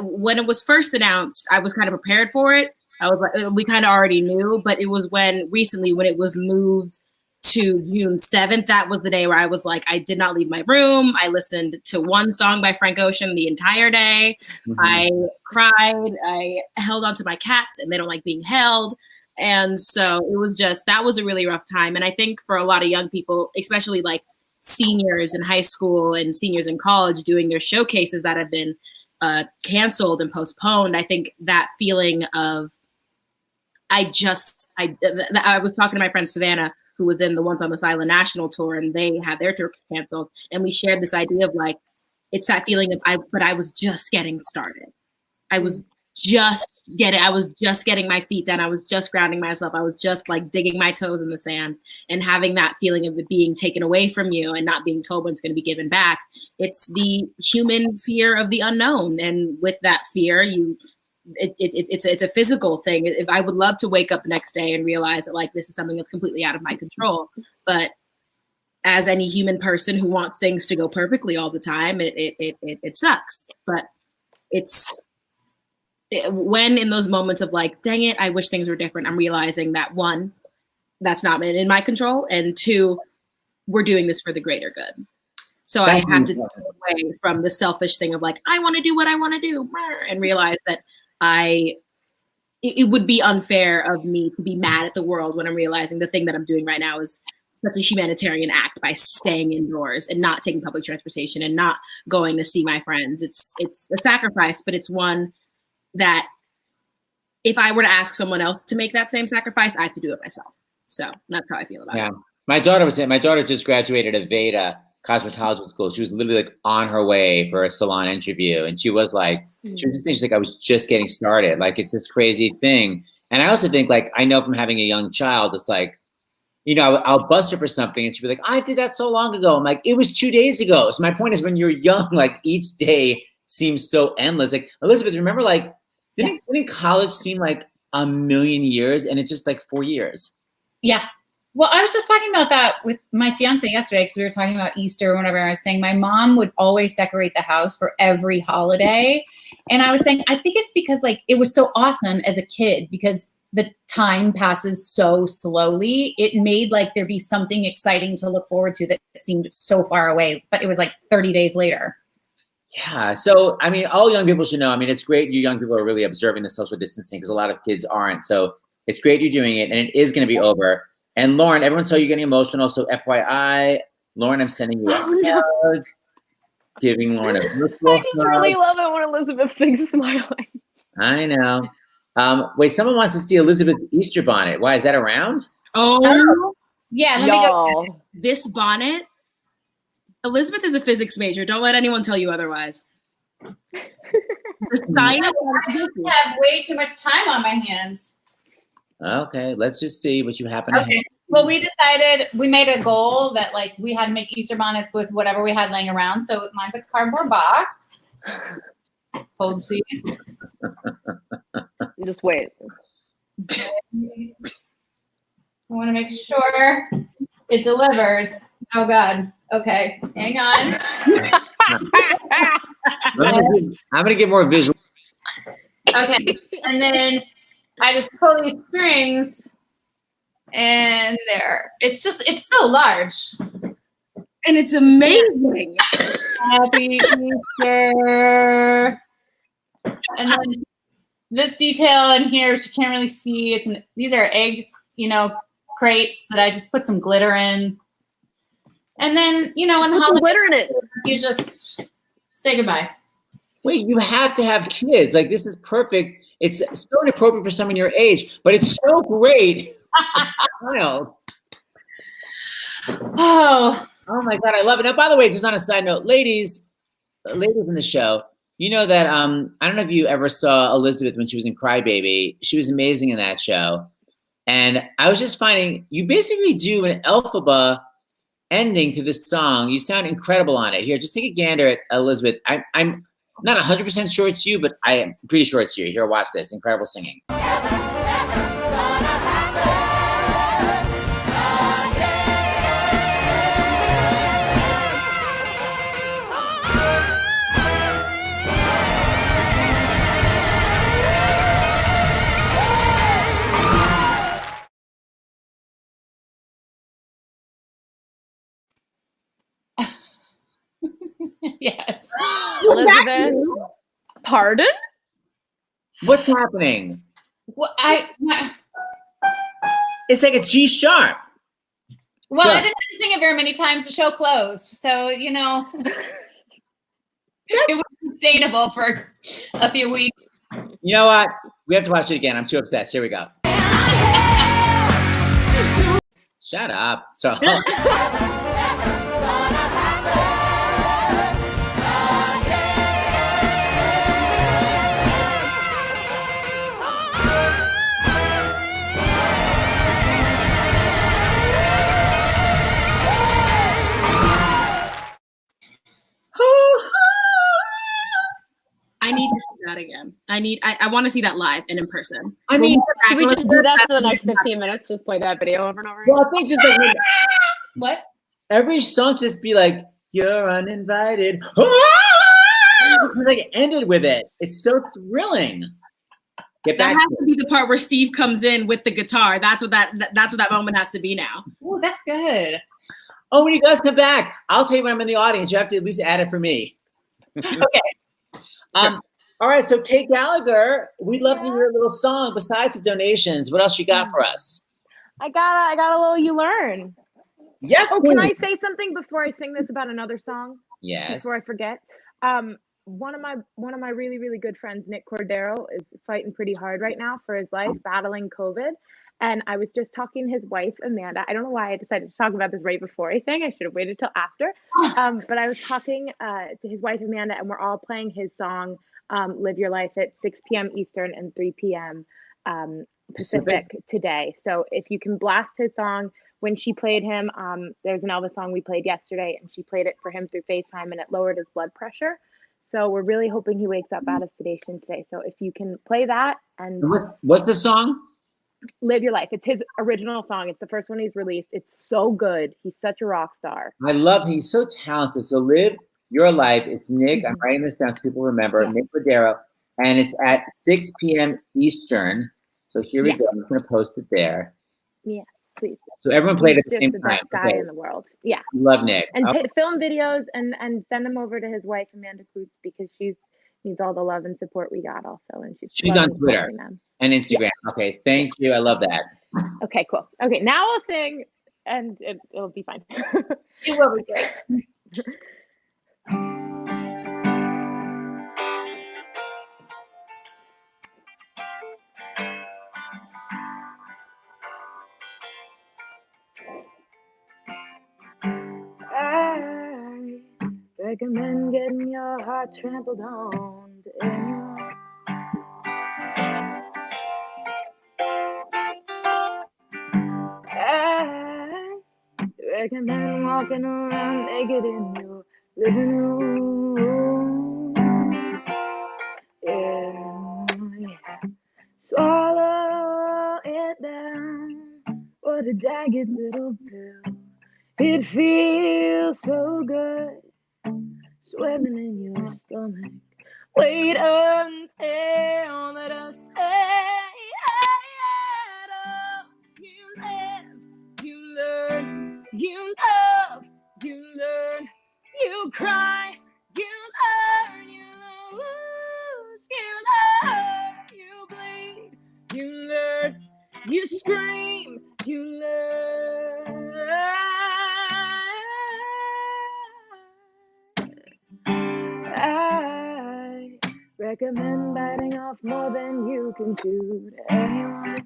when it was first announced, I was kind of prepared for it. I was like, we kind of already knew, but it was when it was moved to June 7th, that was the day where I was like, I did not leave my room. I listened to one song by Frank Ocean the entire day. Mm-hmm. I cried. I held onto my cats, and they don't like being held. And so it was that was a really rough time. And I think for a lot of young people, especially like seniors in high school and seniors in college doing their showcases that have been canceled and postponed, I think that feeling of, I was talking to my friend Savannah, who was in the Once on This Island national tour, and they had their tour canceled. And we shared this idea of like, it's that feeling of I was just getting started. I was just getting my feet down. I was just grounding myself. I was just like digging my toes in the sand, and having that feeling of it being taken away from you and not being told when it's going to be given back. It's the human fear of the unknown. And with that fear, it's a physical thing. If I would love to wake up the next day and realize that like this is something that's completely out of my control, but as any human person who wants things to go perfectly all the time, it sucks. But when in those moments of like, dang it, I wish things were different, I'm realizing that one, that's not in my control, and two, we're doing this for the greater good. So I have to get away from the selfish thing of like, I want to do what I want to do, and realize that it would be unfair of me to be mad at the world when I'm realizing the thing that I'm doing right now is such a humanitarian act by staying indoors and not taking public transportation and not going to see my friends. It's a sacrifice, but it's one that if I were to ask someone else to make that same sacrifice, I have to do it myself. So that's how I feel about it. My daughter just graduated at Veda cosmetology school. She was literally like on her way for a salon interview, and she was like, she's like, I was just getting started. Like, it's this crazy thing. And I also think, like, I know from having a young child, it's like, I'll bust her for something, and she'll be like, I did that so long ago. I'm like, it was 2 days ago. So my point is, when you're young, like, each day seems so endless. Like, Elizabeth, remember, like, didn't college seem like a million years, and it's just like 4 years? Yeah. Well, I was just talking about that with my fiance yesterday because we were talking about Easter or whatever. I was saying my mom would always decorate the house for every holiday. And I was saying, I think it's because like it was so awesome as a kid because the time passes so slowly. It made like there be something exciting to look forward to that seemed so far away, but it was like 30 days later. Yeah. So, I mean, all young people should know. I mean, it's great you young people are really observing the social distancing because a lot of kids aren't. So it's great you're doing it, and it is going to be over. And Lauren, everyone saw you getting emotional. So FYI, Lauren, I'm sending you a hug, giving Lauren a virtual I just really love it when Elizabeth sings smiling. I know. Wait, someone wants to see Elizabeth's Easter bonnet. Why, is that around? Oh, Yeah, let me go. Y'all. this bonnet. Elizabeth is a physics major. Don't let anyone tell you otherwise. The science. I just have way too much time on my hands. Okay, let's just see what you happen to have. Okay. Well, we made a goal that like we had to make Easter bonnets with whatever we had laying around. So mine's a cardboard box. Hold please. Just wait. I want to make sure it delivers. Oh God. Okay. Hang on. I'm gonna get more visual. Okay. And then I just pull these strings and there. It's so large. And it's amazing. Happy Easter. And then this detail in here, which you can't really see, these are egg, crates that I just put some glitter in. And then, in the Put some holiday, glitter in it. you just say goodbye. Wait, you have to have kids. Like, this is perfect. It's so inappropriate for someone your age, but it's so great. Wild. Oh my God, I love it. Now, by the way, just on a side note, ladies in the show, you know that I don't know if you ever saw Elizabeth when she was in Cry Baby. She was amazing in that show. And I was just finding you basically do an Elphaba ending to this song. You sound incredible on it. Here, just take a gander at Elizabeth. I'm not 100% sure it's you, but I am pretty sure it's you. Here, watch this. Incredible singing. yes. Elizabeth, pardon? What's happening? Well, It's like a G sharp. Well, Yeah. I didn't have to sing it very many times. The show closed, so it was sustainable for a few weeks. You know what? We have to watch it again. I'm too obsessed. Here we go. Shut up. So. I need to see that again. I want to see that live and in person. I mean, Should we just do that for the next 15 minutes? Just play that video over and over again? well, I think just like What? every song just be like, "You're uninvited." Like ended with it. It's so thrilling. Get That back. has to be the part where Steve comes in with the guitar. That's what that moment has to be now. Oh, that's good. Oh, when you guys come back, I'll tell you when I'm in the audience. You have to at least add it for me. Okay. All right. So, Kate Gallagher, we'd love to hear a little song besides the donations. What else you got for us? I got a little you learn. Yes. Oh, can please. I say something before I sing this about another song? Yes. Before I forget. One of my really, really good friends, Nick Cordero, is fighting pretty hard right now for his life, battling COVID. And I was just talking to his wife, Amanda. I don't know why I decided to talk about this right before I sang. I should have waited till after. But I was talking to his wife, Amanda, and we're all playing his song, Live Your Life, at 6 p.m. Eastern and 3 p.m. Pacific today. So if you can blast his song, when she played him, there's an Elvis song we played yesterday, and she played it for him through FaceTime, and it lowered his blood pressure. So we're really hoping he wakes up out of sedation today. So if you can play that and What's the song? Live Your Life. It's his original song. It's the first one he's released. It's so good. He's such a rock star. I love him. He's so talented. So Live Your Life. It's Nick. I'm writing this down so people remember. Yeah. Nick Cordero. And it's at 6 p.m. Eastern. So here we Yeah. go. I'm just going to post it there. Yes, please. So everyone played at the He's same just the time. best guy Okay. in the world. Yeah. Love Nick. And Oh, film videos and send them over to his wife, Amanda Klutz, because she's needs all the love and support we got also. And she's on loving Twitter supporting them. and Instagram. Okay. Thank you. I love that. Okay, cool. Okay, now I'll sing and it'll be fine. It will be great. I recommend getting your heart trampled on to anyone. I recommend walking around naked in your living room. Yeah. Swallow it down. What a jagged little pill. It feels so good swimming in your stomach. Wait until let us say you live, you learn, you love, you learn, you cry, you learn, you lose, you learn, you bleed, you learn, you scream, you learn. I recommend biting off more than you can chew to anyone.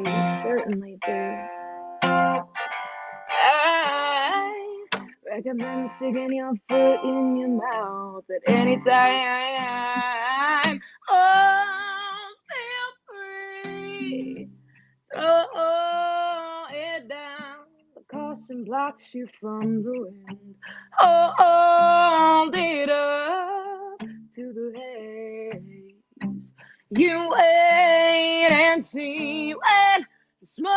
I certainly do. I recommend sticking your foot in your mouth at any time. Oh, feel free. Throw it down. The caution blocks you from the wind. Hold it up to the haze. You wait and see when the smoke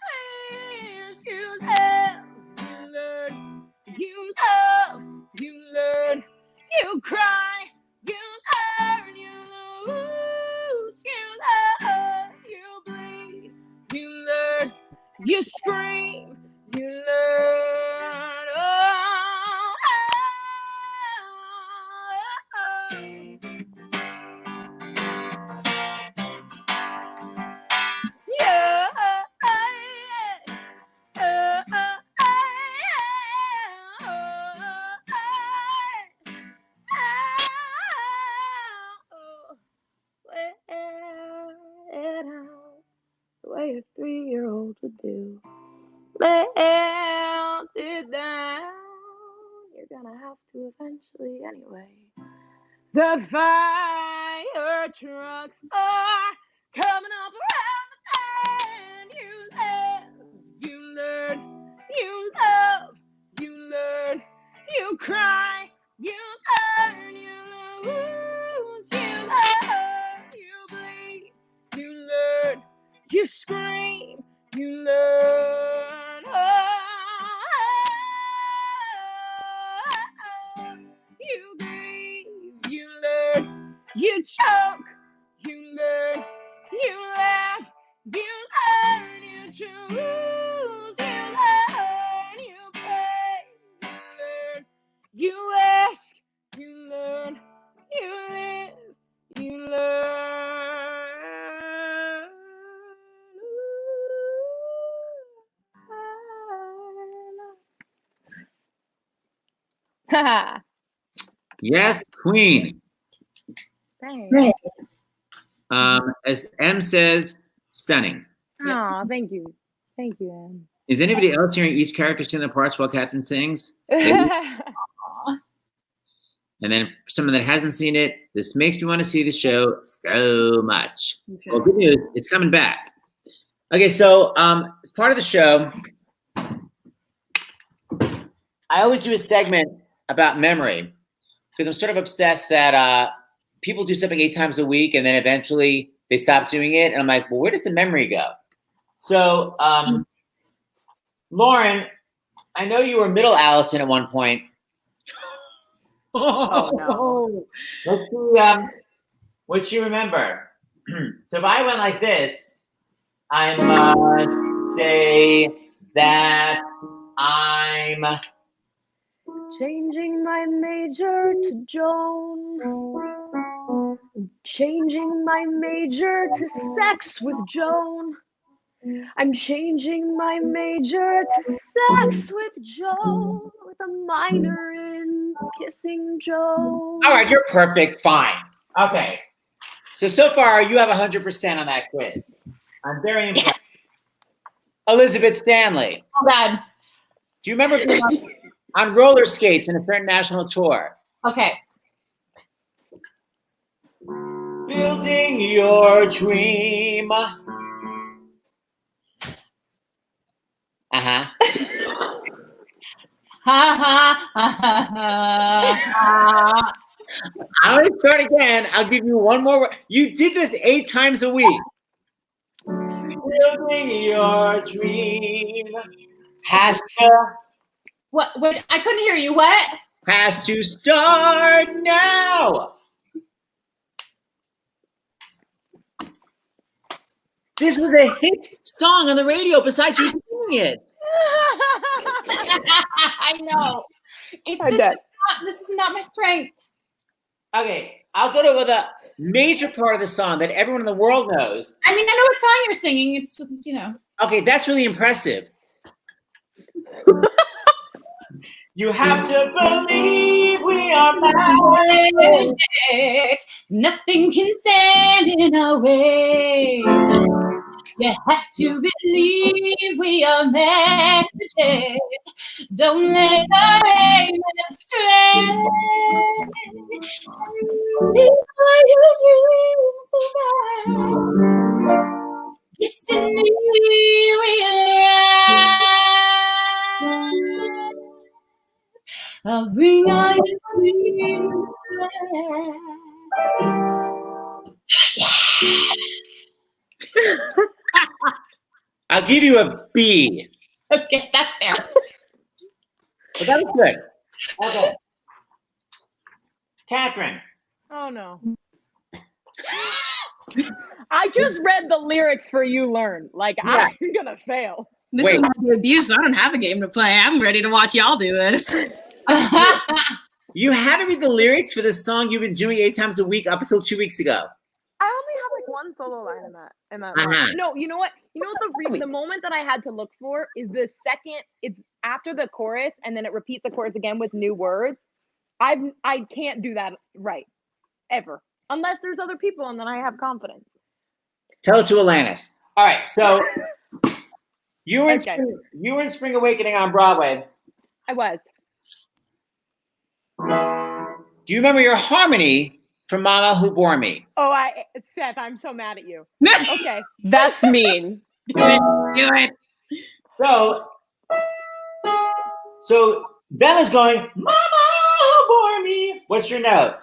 clears. You live, you learn, you love, you learn, you cry, you learn, you lose, you learn, you bleed, you learn, you scream, you learn. Yeah. Let it out the way a 3-year-old would do. Melt it down. You're gonna have to eventually anyway. The fire trucks are coming up around the bend. You live, you learn, you love, you learn, you cry, you learn, you lose, you learn, you bleed, you learn, you scream, you learn. You grieve, you learn, you choke, you learn, you laugh, you learn, you choose, you learn, you pray, you learn, you ask, you learn, you live, you learn. Haha. Yes, Queen. Thanks. As M says, stunning. Oh, thank you. Thank you, Is anybody else hearing each character sing the parts while Catherine sings? Em. And then for someone that hasn't seen it, this makes me want to see the show so much. Well, good news, it's coming back. Okay, so as part of the show, I always do a segment about memory because I'm sort of obsessed that people do something 8 times a week and then eventually they stopped doing it. And I'm like, well, where does the memory go? So, Lauren, I know you were middle Allison at one point. Oh no. Let's see what you remember. So if I went like this, I must say that I'm Changing my major to Joan. Changing my major to sex with Joan. I'm changing my major to sex with Joan, with a minor in kissing Joan. all right. You're perfect. Fine. Okay. So far you have 100% on that quiz. I'm very impressed. Elizabeth Stanley. Oh God. Do you remember being on roller skates in a certain national tour? Okay. Building your dream. Uh-huh. Ha ha ha ha ha. I'm going to start again. I'll give you one more. You did this 8 times a week. Building your dream has What? I couldn't hear you. What? to start now. This was a hit song on the radio besides you singing it. I know. This is not my strength. Okay, I'll go to the major part of the song that everyone in the world knows. I mean, I know what song you're singing. It's just, Okay, that's really impressive. You have to believe we are magic. Nothing can stand in our way. You have to believe we are magic. Don't let our aim astray. Before your dreams survive, destiny will rise. I'll bring all your dreams alive. I'll give you a B. Okay, that's fair. But that was good. Okay. Catherine. Oh no. I just read the lyrics for You Learn. Like, Yeah. I'm gonna fail. This is my debut, so I don't have a game to play. I'm ready to watch y'all do this. You had to read the lyrics for this song you've been doing 8 times a week up until 2 weeks ago. I only have like one solo line in that Uh-huh. line. No, you know what? The moment that I had to look for is the second. It's after the chorus, and then it repeats the chorus again with new words. I can't do that right ever unless there's other people, and then I have confidence. Tell it to Alanis. All right, so you were in Okay. you were in Spring Awakening on Broadway. I was. Do you remember your harmony from Mama Who Bore Me? Oh, Seth, I'm so mad at you. Okay, that's mean. Do it. So Bella's going, Mama Who Bore Me. What's your note?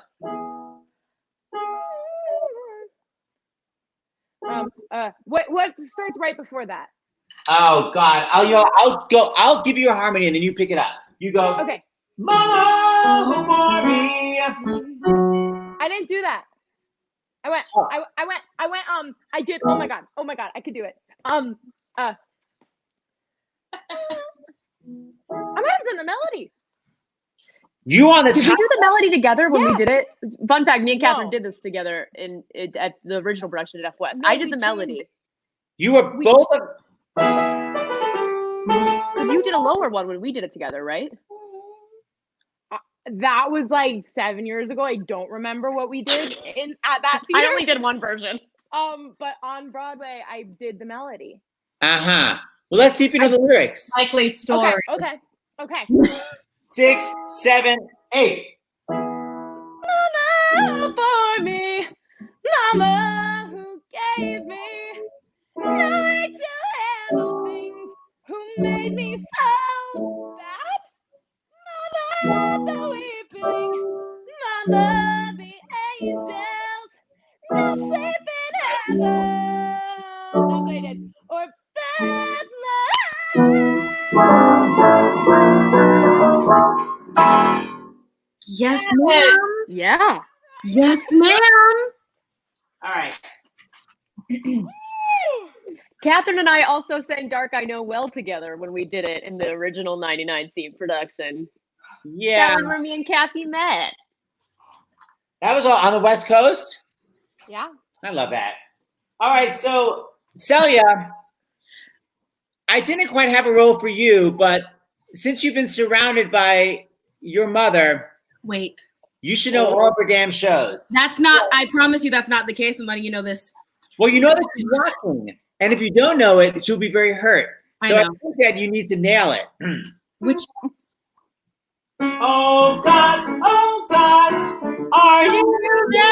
What starts right before that? Oh God, I'll give you your harmony and then you pick it up. You go, Okay. Mama Who Bore Me. I didn't do that. I went. I did. Oh my god, I could do it. I might have done the melody. You on the Did we top? do the melody together when we did it? Fun fact: me and Catherine No. did this together at the original production at F West. No, I did we the melody changed You were both of. because you did a lower one when we did it together, right? That was like 7 years ago. I don't remember what we did at that I theater. only did one version. But on Broadway, I did the melody. Uh-huh. Well, let's see if you know the lyrics. Likely story. Okay. 6, 7, 8. Mama for me, Mama who gave me the way to handle things, who made me so bad. Mother the weeping, Mother the angels, no sleep in United or bad luck. Yes, ma'am. Yeah. Yes, ma'am. All right. Catherine and I also sang Dark I Know Well together when we did it in the original 99 scene production. Yeah. That was where me and Kathy met. That was all on the West Coast? Yeah. I love that. All right, so Celia, I didn't quite have a role for you, but since you've been surrounded by your mother, Wait. you should know all of her damn shows. That's not, I promise you that's not the case. I'm letting you know this. Well, you know that she's watching. And if you don't know it, she'll be very hurt. So I think that you need to nail it. Which? Oh gods, are you there?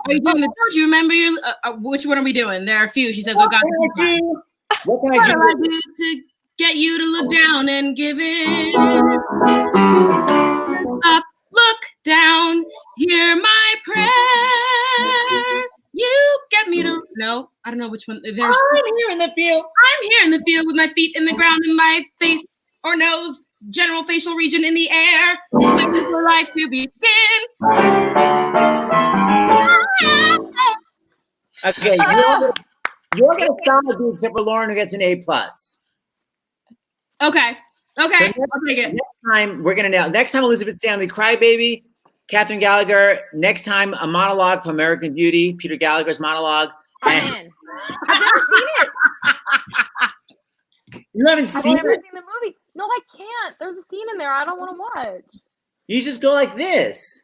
Are you doing the, don't you remember your, which one are we doing? There are a few. She says, oh God. What can What I do I do to get you to look down and give it up? Look down, hear my prayer. You get me to, no, I don't know which one. There's, I'm here in the field. I'm here in the field with my feet in the ground and my face or nose, general facial region in the air. Waiting for life to begin. Okay, you're gonna sound like you except for Lauren who gets an A+. Okay, So I'll take it. next time we're gonna nail. Next time Elizabeth Stanley, Crybaby, Catherine Gallagher. Next time a monologue from American Beauty, Peter Gallagher's monologue. Oh, man. I've never seen it. You haven't I've seen never it? seen the movie. No, I can't. There's a scene in there I don't want to watch. You just go like this.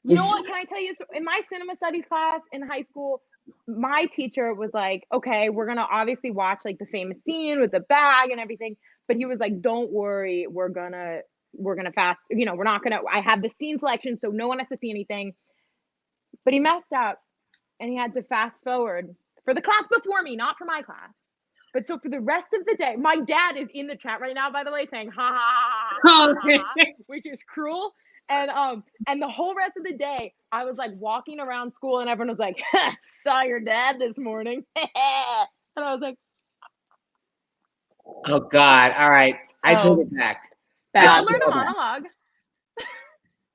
You know what? Can I tell you? So in my cinema studies class in high school, my teacher was like, okay, we're going to obviously watch like the famous scene with the bag and everything. But he was like, don't worry. We're going to fast. You know, we're not going to, I have the scene selection, so no one has to see anything. But he messed up and he had to fast forward for the class before me, not for my class. But so for the rest of the day, my dad is in the chat right now, by the way, saying, ha, ha, ha, ha, ha, ha, which is cruel. And the whole rest of the day, I was like walking around school and everyone was like, saw your dad this morning. And I was like, Oh God. All right. I take it back. I'll learn a monologue.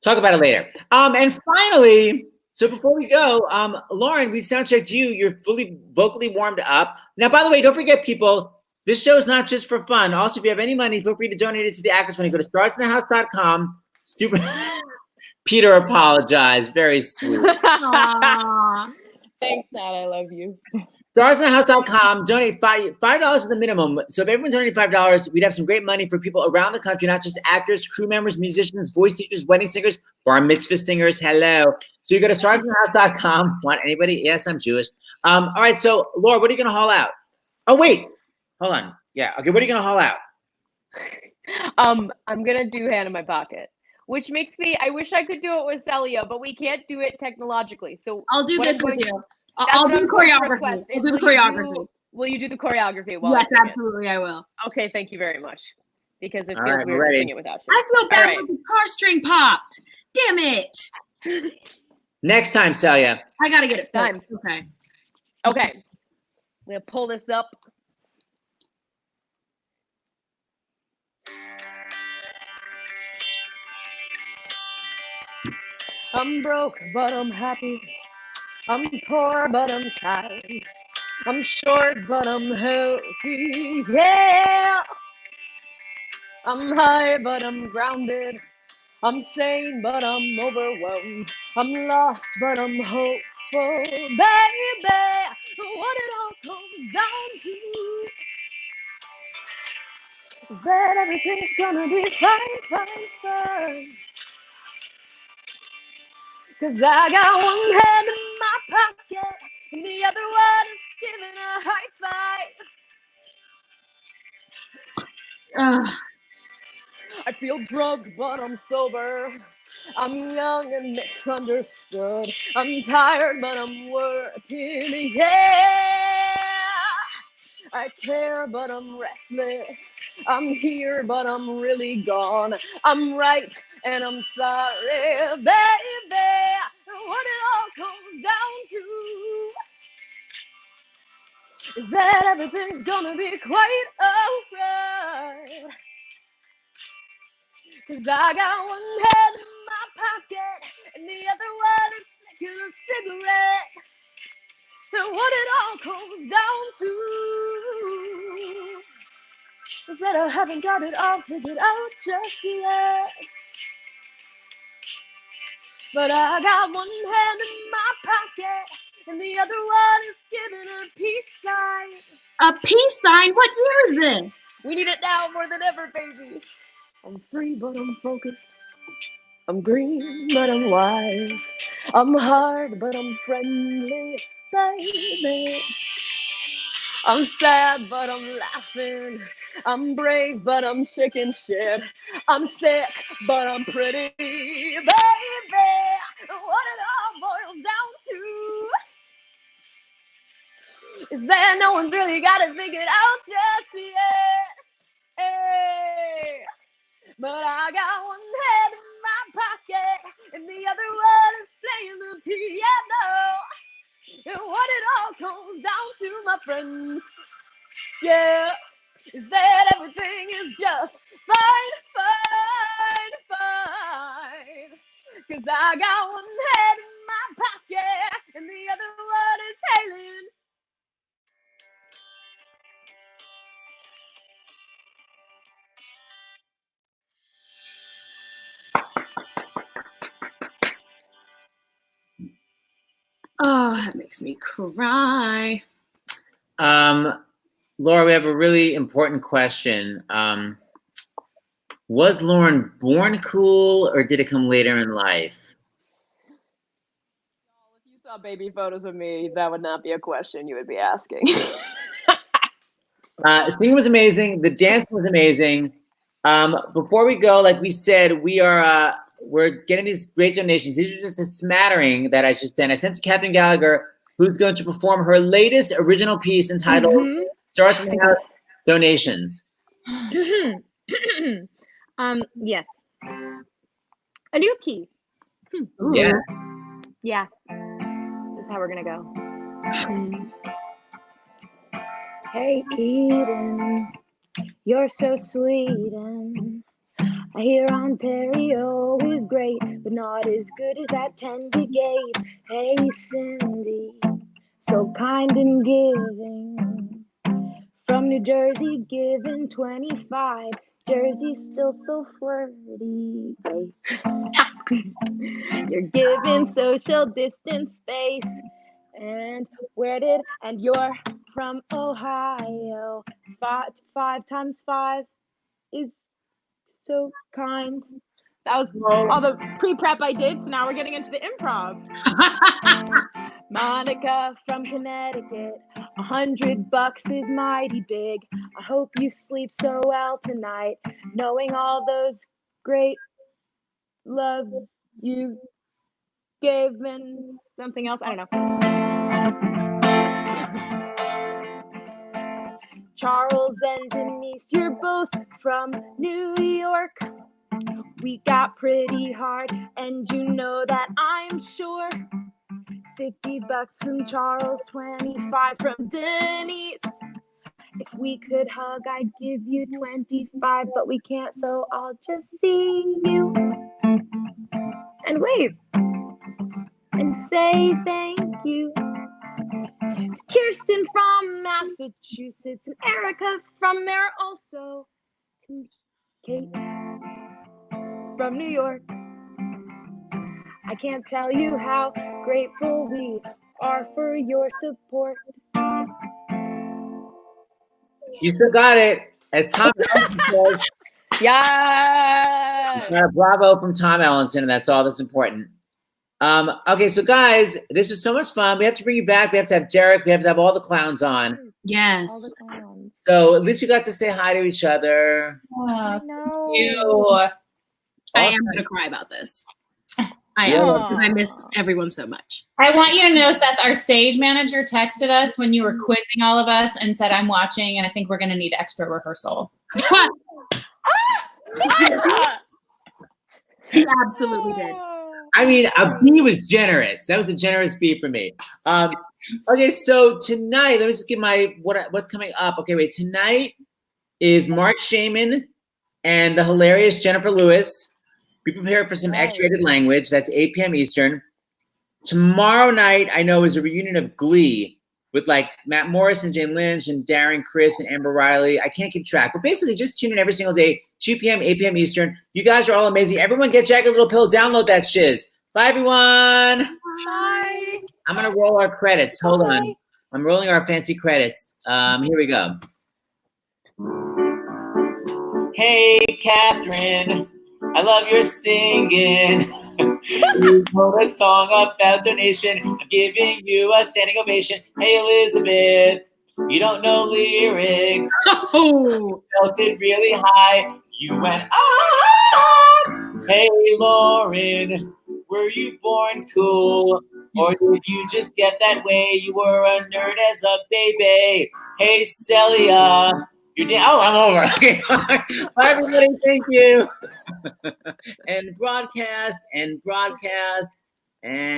Talk about it later. And finally, so before we go, Lauren, we sound checked you. You're fully vocally warmed up. Now, by the way, don't forget, people, this show is not just for fun. Also, if you have any money, feel free to donate it to the Actors Fund. You go to starsinthehouse.com. Super. Peter apologized. Very sweet. Thanks, Dad. I love you. Starsinthehouse.com. Donate $5 is the minimum. So if everyone donated $5, we'd have some great money for people around the country, not just actors, crew members, musicians, voice teachers, wedding singers, bar mitzvah singers. Hello. So you go to starsinthehouse.com. Want anybody? Yes, I'm Jewish. All right. So Laura, what are you going to haul out? Oh, wait. Hold on. Yeah. Okay. What are you going to haul out? I'm going to do Hand in My Pocket, which makes me, I wish I could do it with Celia, but we can't do it technologically. So I'll do what this I'm with you. That's I'll what do I'm the going to choreography. request I'll is, do the will you choreography. Will you do the choreography while Yes, I sing absolutely, I will. it? Okay, thank you very much. Because it All feels right, weird ready. to sing it without you. I feel bad right. when the guitar string popped. Damn it. Next time, Celia. I gotta get it Time. fixed. Okay. Okay. I'm going to pull this up. I'm broke, but I'm happy. I'm poor, but I'm kind. I'm short, but I'm healthy. Yeah. I'm high, but I'm grounded. I'm sane, but I'm overwhelmed. I'm lost, but I'm hopeful. Baby, what it all comes down to is that everything's gonna be fine, fine, fine. 'Cause I got one hand in my pocket and the other one is giving a high five. I feel drunk, but I'm sober. I'm young and misunderstood. I'm tired, but I'm working. Yeah. I care, but I'm restless. I'm here, but I'm really gone. I'm right, and I'm sorry, baby. What it all comes down to is that everything's gonna be quite alright. 'Cause I got one hand in my pocket and the other one is flicking a cigarette. And what it all comes down to is that I haven't got it all figured out just yet. But I got one hand in my pocket and the other one is giving a peace sign. A peace sign? What year is this? We need it now more than ever, baby. I'm free, but I'm focused. I'm green, but I'm wise. I'm hard, but I'm friendly, baby. I'm sad, but I'm laughing. I'm brave, but I'm chicken shit. I'm sick, but I'm pretty, baby. What it all boils down to is that no one's really got it figured out just yet. Hey. But I got one head in my pocket and the other one is playing the piano. And what it all comes down to, my friends, yeah, is that everything is just fine, fine, fine. 'Cause I got one head in my pocket and the other one is hailing. Oh, that makes me cry. Laura, we have a really important question. Was Lauren born cool or did it come later in life? If you saw baby photos of me, that would not be a question you would be asking. Singing was amazing. The dancing was amazing. Before we go, like we said, we're getting these great donations. These are just a smattering that I just sent. I sent to Catherine Gallagher, who's going to perform her latest original piece entitled Stars in the House Donations. Yes. A new key. Yeah. Yeah. That's how we're gonna go. Hey Eden, you're so sweet, and I hear Ontario is great, but not as good as that tender Gabe. Hey Cindy, so kind and giving, from New Jersey giving 25. Jersey still so flirty, Grace. You're giving social distance space. And you're from Ohio. 5 times 5 is so kind. That was all the pre-prep I did, so now we're getting into the improv. Monica from Connecticut, $100 is mighty big. I hope you sleep so well tonight, knowing all those great loves you gave and something else. I don't know. Charles and Denise, you're both from New York. We got pretty hard, and you know that, I'm sure. $50 from Charles, 25 from Denise. If we could hug, I'd give you 25, but we can't, so I'll just see you and wave and say thank you to Kirsten from Massachusetts and Erica from there also, and Kate from New York. I can't tell you how grateful we are for your support. You still got it. As Tom Ellison says, Yes! bravo from Tom Ellison, and that's all that's important. Okay, so guys, this was so much fun. We have to bring you back. We have to have Derek. We have to have all the clowns on. Yes. All the clowns. So at least we got to say hi to each other. I know. I am going to cry about this. I am. Because I miss everyone so much. I want you to know, Seth, our stage manager texted us when you were quizzing all of us and said, I'm watching and I think we're going to need extra rehearsal. He absolutely did. I mean, a B was generous. That was the generous B for me. Okay, so tonight, let me just give my what's coming up. Okay, wait. Tonight is Mark Shaman and the hilarious Jennifer Lewis. Be prepared for some X-rated language. That's 8 p.m. Eastern. Tomorrow night, I know, is a reunion of Glee with like Matt Morris and Jane Lynch and Darren Criss and Amber Riley. I can't keep track, but basically just tune in every single day, 2 p.m., 8 p.m. Eastern. You guys are all amazing. Everyone get Jagged Little Pill. Download that shiz. Bye, everyone. Bye. I'm going to roll our credits. Hold on. I'm rolling our fancy credits. Here we go. Hey, Catherine, I love your singing. You wrote a song about donation. I'm giving you a standing ovation. Hey, Elizabeth, you don't know lyrics. Oh, Felt it really high. You went, ah! Hey, Lauren, were you born cool? Or did you just get that way? You were a nerd as a baby. Hey, Celia, I'm over. Okay, bye, everybody. Thank you. And broadcast.